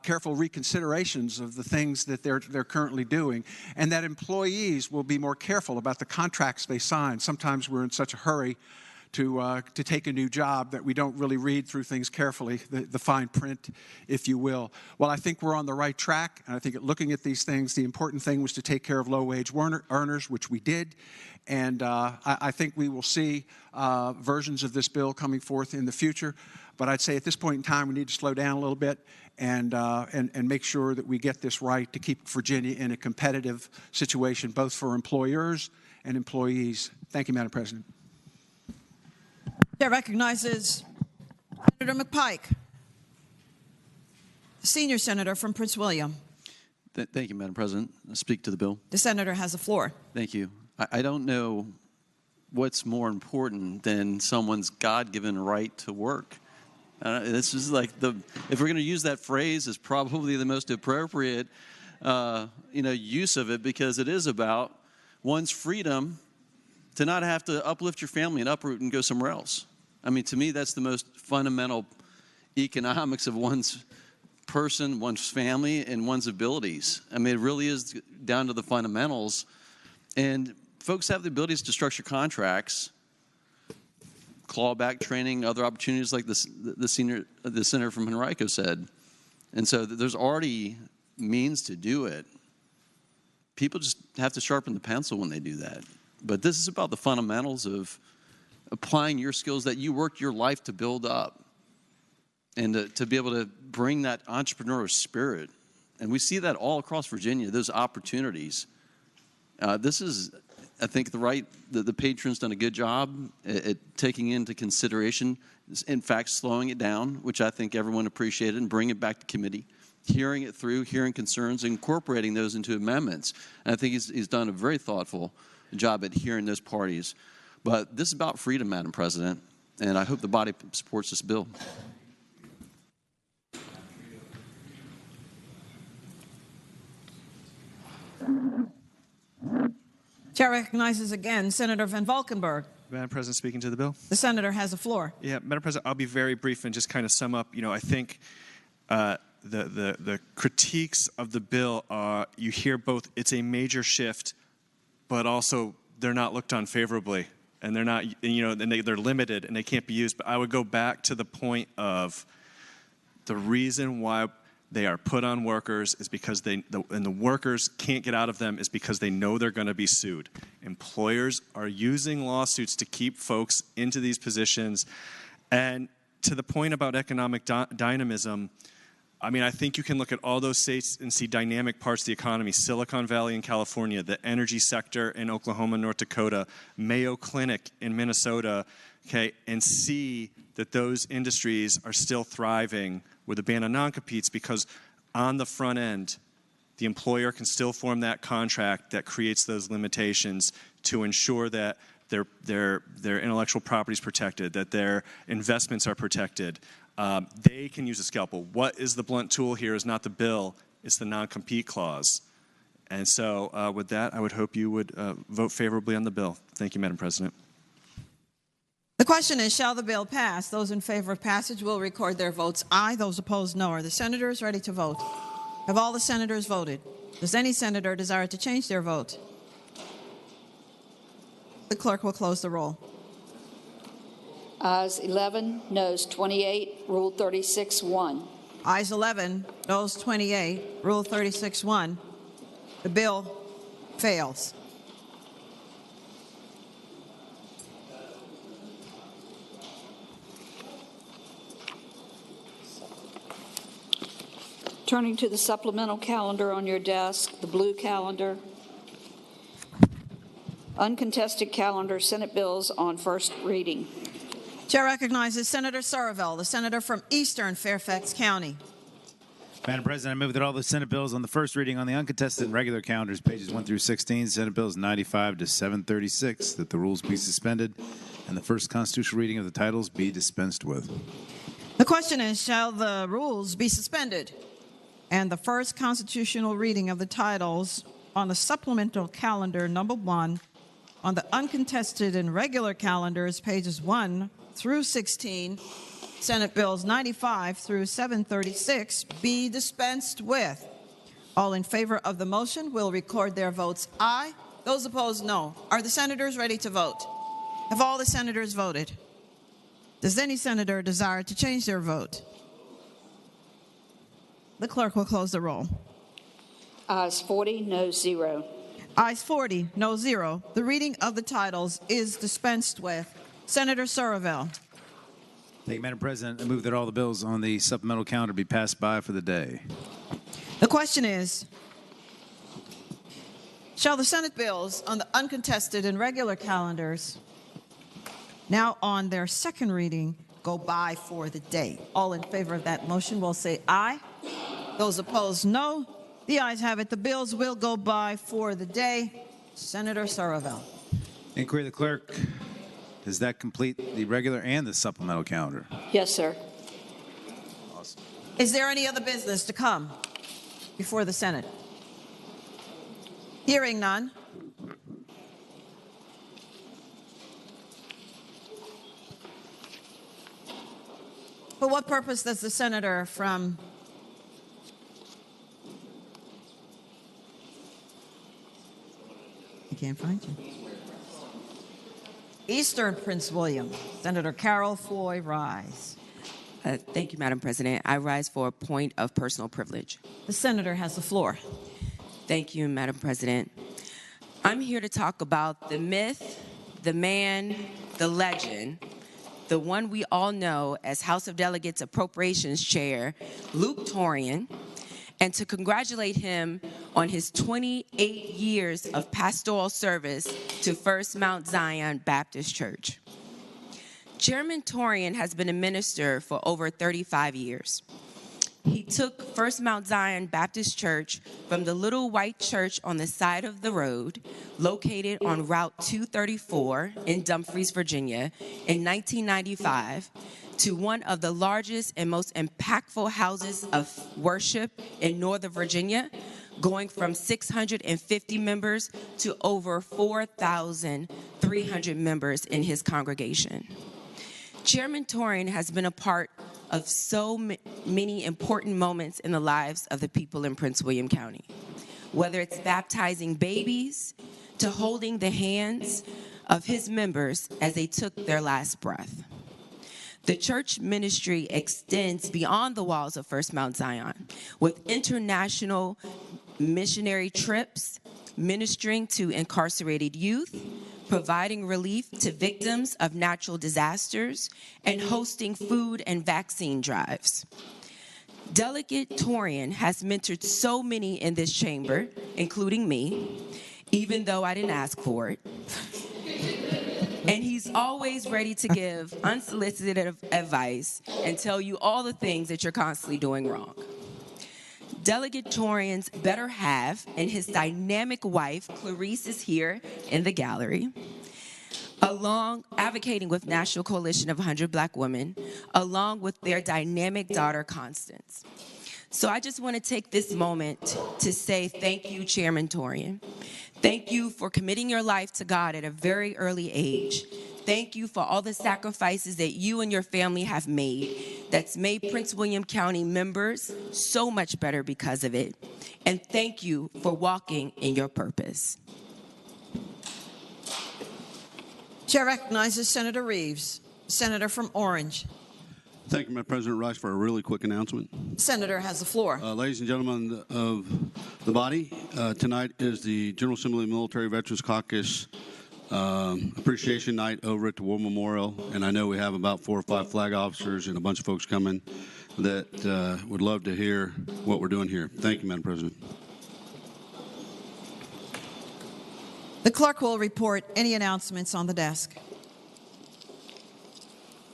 careful reconsiderations of the things that they're currently doing, and that employees will be more careful about the contracts they sign. Sometimes we're in such a hurry to take a new job that we don't really read through things carefully, the fine print, if you will. Well, I think we're on the right track, and I think looking at these things, the important thing was to take care of low-wage earners, which we did, and I think we will see versions of this bill coming forth in the future. But I'd say at this point in time, we need to slow down a little bit and make sure that we get this right to keep Virginia in a competitive situation, both for employers and employees. Thank you, Madam President. Chair recognizes Senator McPike, the senior senator from Prince William. Thank you, Madam President. I'll speak to the bill. The senator has the floor. Thank you. I don't know what's more important than someone's God-given right to work. This is like if we're going to use that phrase, is probably the most appropriate, use of it, because it is about one's freedom to not have to uplift your family and uproot and go somewhere else. I mean, to me, that's the most fundamental economics of one's person, one's family, and one's abilities. I mean, it really is down to the fundamentals. And folks have the abilities to structure contracts, clawback training, other opportunities like the senator from Henrico said. And so there's already means to do it. People just have to sharpen the pencil when they do that. But this is about the fundamentals of applying your skills that you worked your life to build up, and to be able to bring that entrepreneurial spirit. And we see that all across Virginia, those opportunities. This is, I think, the patron's done a good job at taking into consideration, in fact, slowing it down, which I think everyone appreciated, and bring it back to committee, hearing it through, hearing concerns, incorporating those into amendments. And I think he's done a very thoughtful job at hearing those parties. But this is about freedom, Madam President, and I hope the body supports this bill. Chair recognizes again Senator Van Valkenburg. Madam President, speaking to the bill. The senator has the floor. Yeah, Madam President, I'll be very brief and just kind of sum up. I think the critiques of the bill are, you hear both, it's a major shift, but also they're not looked on favorably, and they're not, and they're limited and they can't be used. But I would go back to the point of the reason why they are put on workers is because and the workers can't get out of them is because they know they're going to be sued. Employers are using lawsuits to keep folks into these positions. And to the point about economic dynamism, I mean, I think you can look at all those states and see dynamic parts of the economy. Silicon Valley in California, the energy sector in Oklahoma and North Dakota, Mayo Clinic in Minnesota, okay, and see that those industries are still thriving with a ban on non-competes, because on the front end, the employer can still form that contract that creates those limitations to ensure that their intellectual property is protected, that their investments are protected. They can use a scalpel. What is the blunt tool here is not the bill, it's the non-compete clause. And so with that, I would hope you would vote favorably on the bill. Thank you, Madam President. The question is, shall the bill pass? Those in favor of passage will record their votes aye. Those opposed, no. Are the senators ready to vote? Have all the senators voted? Does any senator desire to change their vote? The clerk will close the roll. Ayes 11, noes 28, Rule 36-1. Ayes 11, noes 28, Rule 36-1. The bill fails. Turning to the supplemental calendar on your desk, the blue calendar. Uncontested calendar, Senate bills on first reading. Chair recognizes Senator Saravel, the senator from Eastern Fairfax County. Madam President, I move that all the Senate bills on the first reading on the uncontested and regular calendars, pages 1 through 16, Senate bills 95 to 736, that the rules be suspended and the first constitutional reading of the titles be dispensed with. The question is, shall the rules be suspended and the first constitutional reading of the titles on the supplemental calendar number 1 on the uncontested and regular calendars, pages 1 through 16, Senate bills 95 through 736, be dispensed with? All in favor of the motion will record their votes aye. Those opposed, no. Are the senators ready to vote? Have all the senators voted? Does any senator desire to change their vote? The clerk will close the roll. Ayes 40, no 0. Ayes 40, no 0. The reading of the titles is dispensed with. Senator Saravel. Thank you, Madam President. I move that all the bills on the supplemental calendar be passed by for the day. The question is, shall the Senate bills on the uncontested and regular calendars, now on their second reading, go by for the day? All in favor of that motion will say aye. Those opposed, no. The ayes have it. The bills will go by for the day. Senator Saravel. Inquiry of the clerk. Does that complete the regular and the supplemental calendar? Yes, sir. Awesome. Is there any other business to come before the Senate? Hearing none. For what purpose does the senator from I can't find you. Eastern Prince William, Senator Carol Floyd rise. Thank you, Madam President. I rise for a point of personal privilege. The senator has the floor. Thank you, Madam President. I'm here to talk about the myth, the man, the legend, the one we all know as House of Delegates Appropriations Chair, Luke Torian, and to congratulate him on his 28 years of pastoral service to First Mount Zion Baptist Church. Chairman Torian has been a minister for over 35 years. He took First Mount Zion Baptist Church from the little white church on the side of the road, located on Route 234 in Dumfries, Virginia, in 1995, to one of the largest and most impactful houses of worship in Northern Virginia, going from 650 members to over 4,300 members in his congregation. Chairman Torian has been a part of so many important moments in the lives of the people in Prince William County, whether it's baptizing babies to holding the hands of his members as they took their last breath. The church ministry extends beyond the walls of First Mount Zion with international missionary trips, ministering to incarcerated youth, providing relief to victims of natural disasters, and hosting food and vaccine drives. Delegate Torian has mentored so many in this chamber, including me, even though I didn't ask for it. And he's always ready to give unsolicited advice and tell you all the things that you're constantly doing wrong. Delegate Torian's better half and his dynamic wife, Clarice, is here in the gallery, along advocating with National Coalition of 100 Black Women, along with their dynamic daughter, Constance. So I just want to take this moment to say thank you, Chairman Torian. Thank you for committing your life to God at a very early age. Thank you for all the sacrifices that you and your family have made that's made Prince William County members so much better because of it. And thank you for walking in your purpose. Chair recognizes Senator Reeves, Senator from Orange. Thank you, Madam President. Rise for a really quick announcement. Senator has the floor. Ladies and gentlemen of the body, tonight is the General Assembly Military Veterans Caucus Appreciation Night over at the War Memorial, and I know we have about 4 or 5 flag officers and a bunch of folks coming that would love to hear what we're doing here. Thank you, Madam President. The clerk will report any announcements on the desk.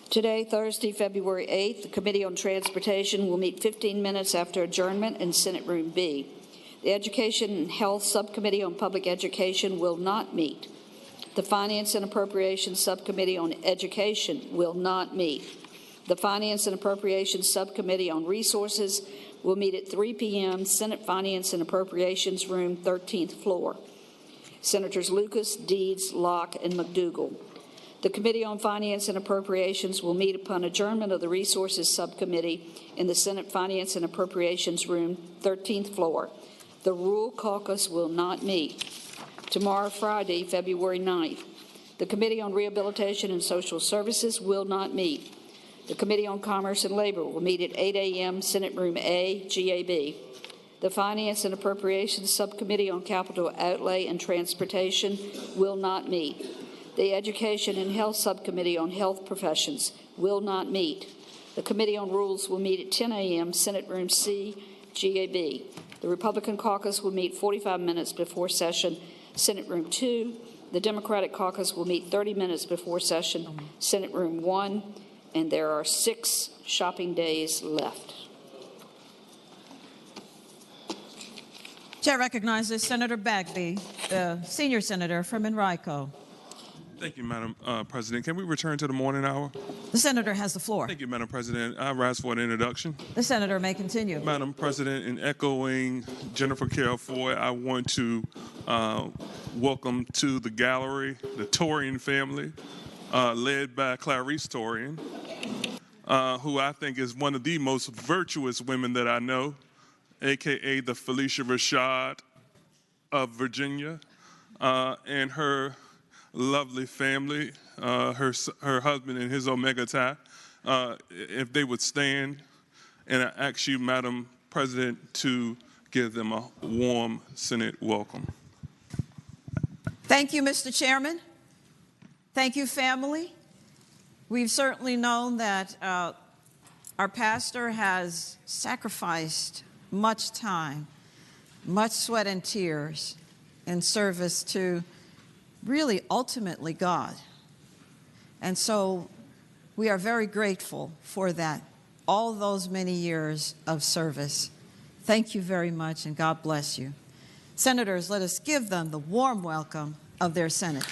Today, Thursday, February 8th, the Committee on Transportation will meet 15 minutes after adjournment in Senate Room B. The Education and Health Subcommittee on Public Education will not meet. The Finance and Appropriations Subcommittee on Education will not meet. The Finance and Appropriations Subcommittee on Resources will meet at 3 p.m. Senate Finance and Appropriations Room, 13th floor. Senators Lucas, Deeds, Locke, and McDougall. The Committee on Finance and Appropriations will meet upon adjournment of the Resources Subcommittee in the Senate Finance and Appropriations Room, 13th floor. The Rural Caucus will not meet. Tomorrow, Friday, February 9th, the Committee on Rehabilitation and Social Services will not meet. The Committee on Commerce and Labor will meet at 8 a.m. Senate Room A, GAB. The Finance and Appropriations Subcommittee on Capital Outlay and Transportation will not meet. The Education and Health Subcommittee on Health Professions will not meet. The Committee on Rules will meet at 10 a.m. Senate Room C, GAB. The Republican Caucus will meet 45 minutes before session, Senate Room 2. The Democratic Caucus will meet 30 minutes before session, Senate Room 1. And there are 6 shopping days left. Chair recognizes Senator Bagby, the senior senator from Enrico. Thank you, Madam President. Can we return to the morning hour? The senator has the floor. Thank you, Madam President. I rise for an introduction. The senator may continue. Madam President, in echoing Jennifer Carroll Floyd, I want to welcome to the gallery the Torian family, led by Clarice Torian. who I think is one of the most virtuous women that I know, a.k.a. the Felicia Rashad of Virginia, and her lovely family, her husband and his Omega Psi. If they would stand, and I ask you, Madam President, to give them a warm Senate welcome. Thank you, Mr. Chairman. Thank you, family. We've certainly known that our pastor has sacrificed much time, much sweat and tears in service to really ultimately God. And so we are very grateful for that, all those many years of service. Thank you very much, and God bless you. Senators, let us give them the warm welcome of their Senate.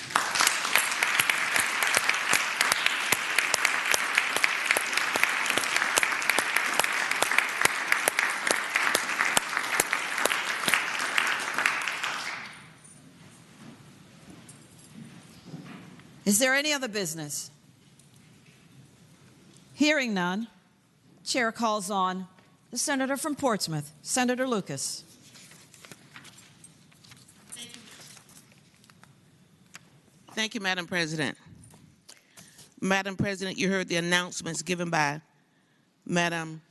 Is there any other business? Hearing none, Chair calls on the Senator from Portsmouth, Senator Lucas. Thank you, Madam President. Madam President, you heard the announcements given by Madam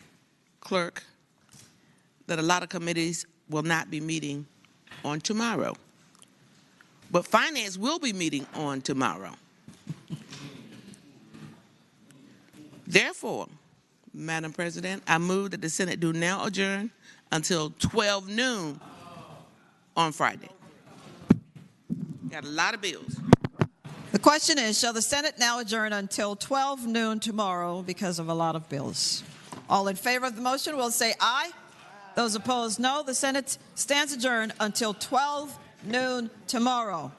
Clerk that a lot of committees will not be meeting on tomorrow. But Finance will be meeting on tomorrow. Therefore, Madam President, I move that the Senate do now adjourn until 12 noon on Friday. Got a lot of bills. The question is, shall the Senate now adjourn until 12 noon tomorrow because of a lot of bills? All in favor of the motion will say aye. Those opposed, no. The Senate stands adjourned until 12 noon tomorrow.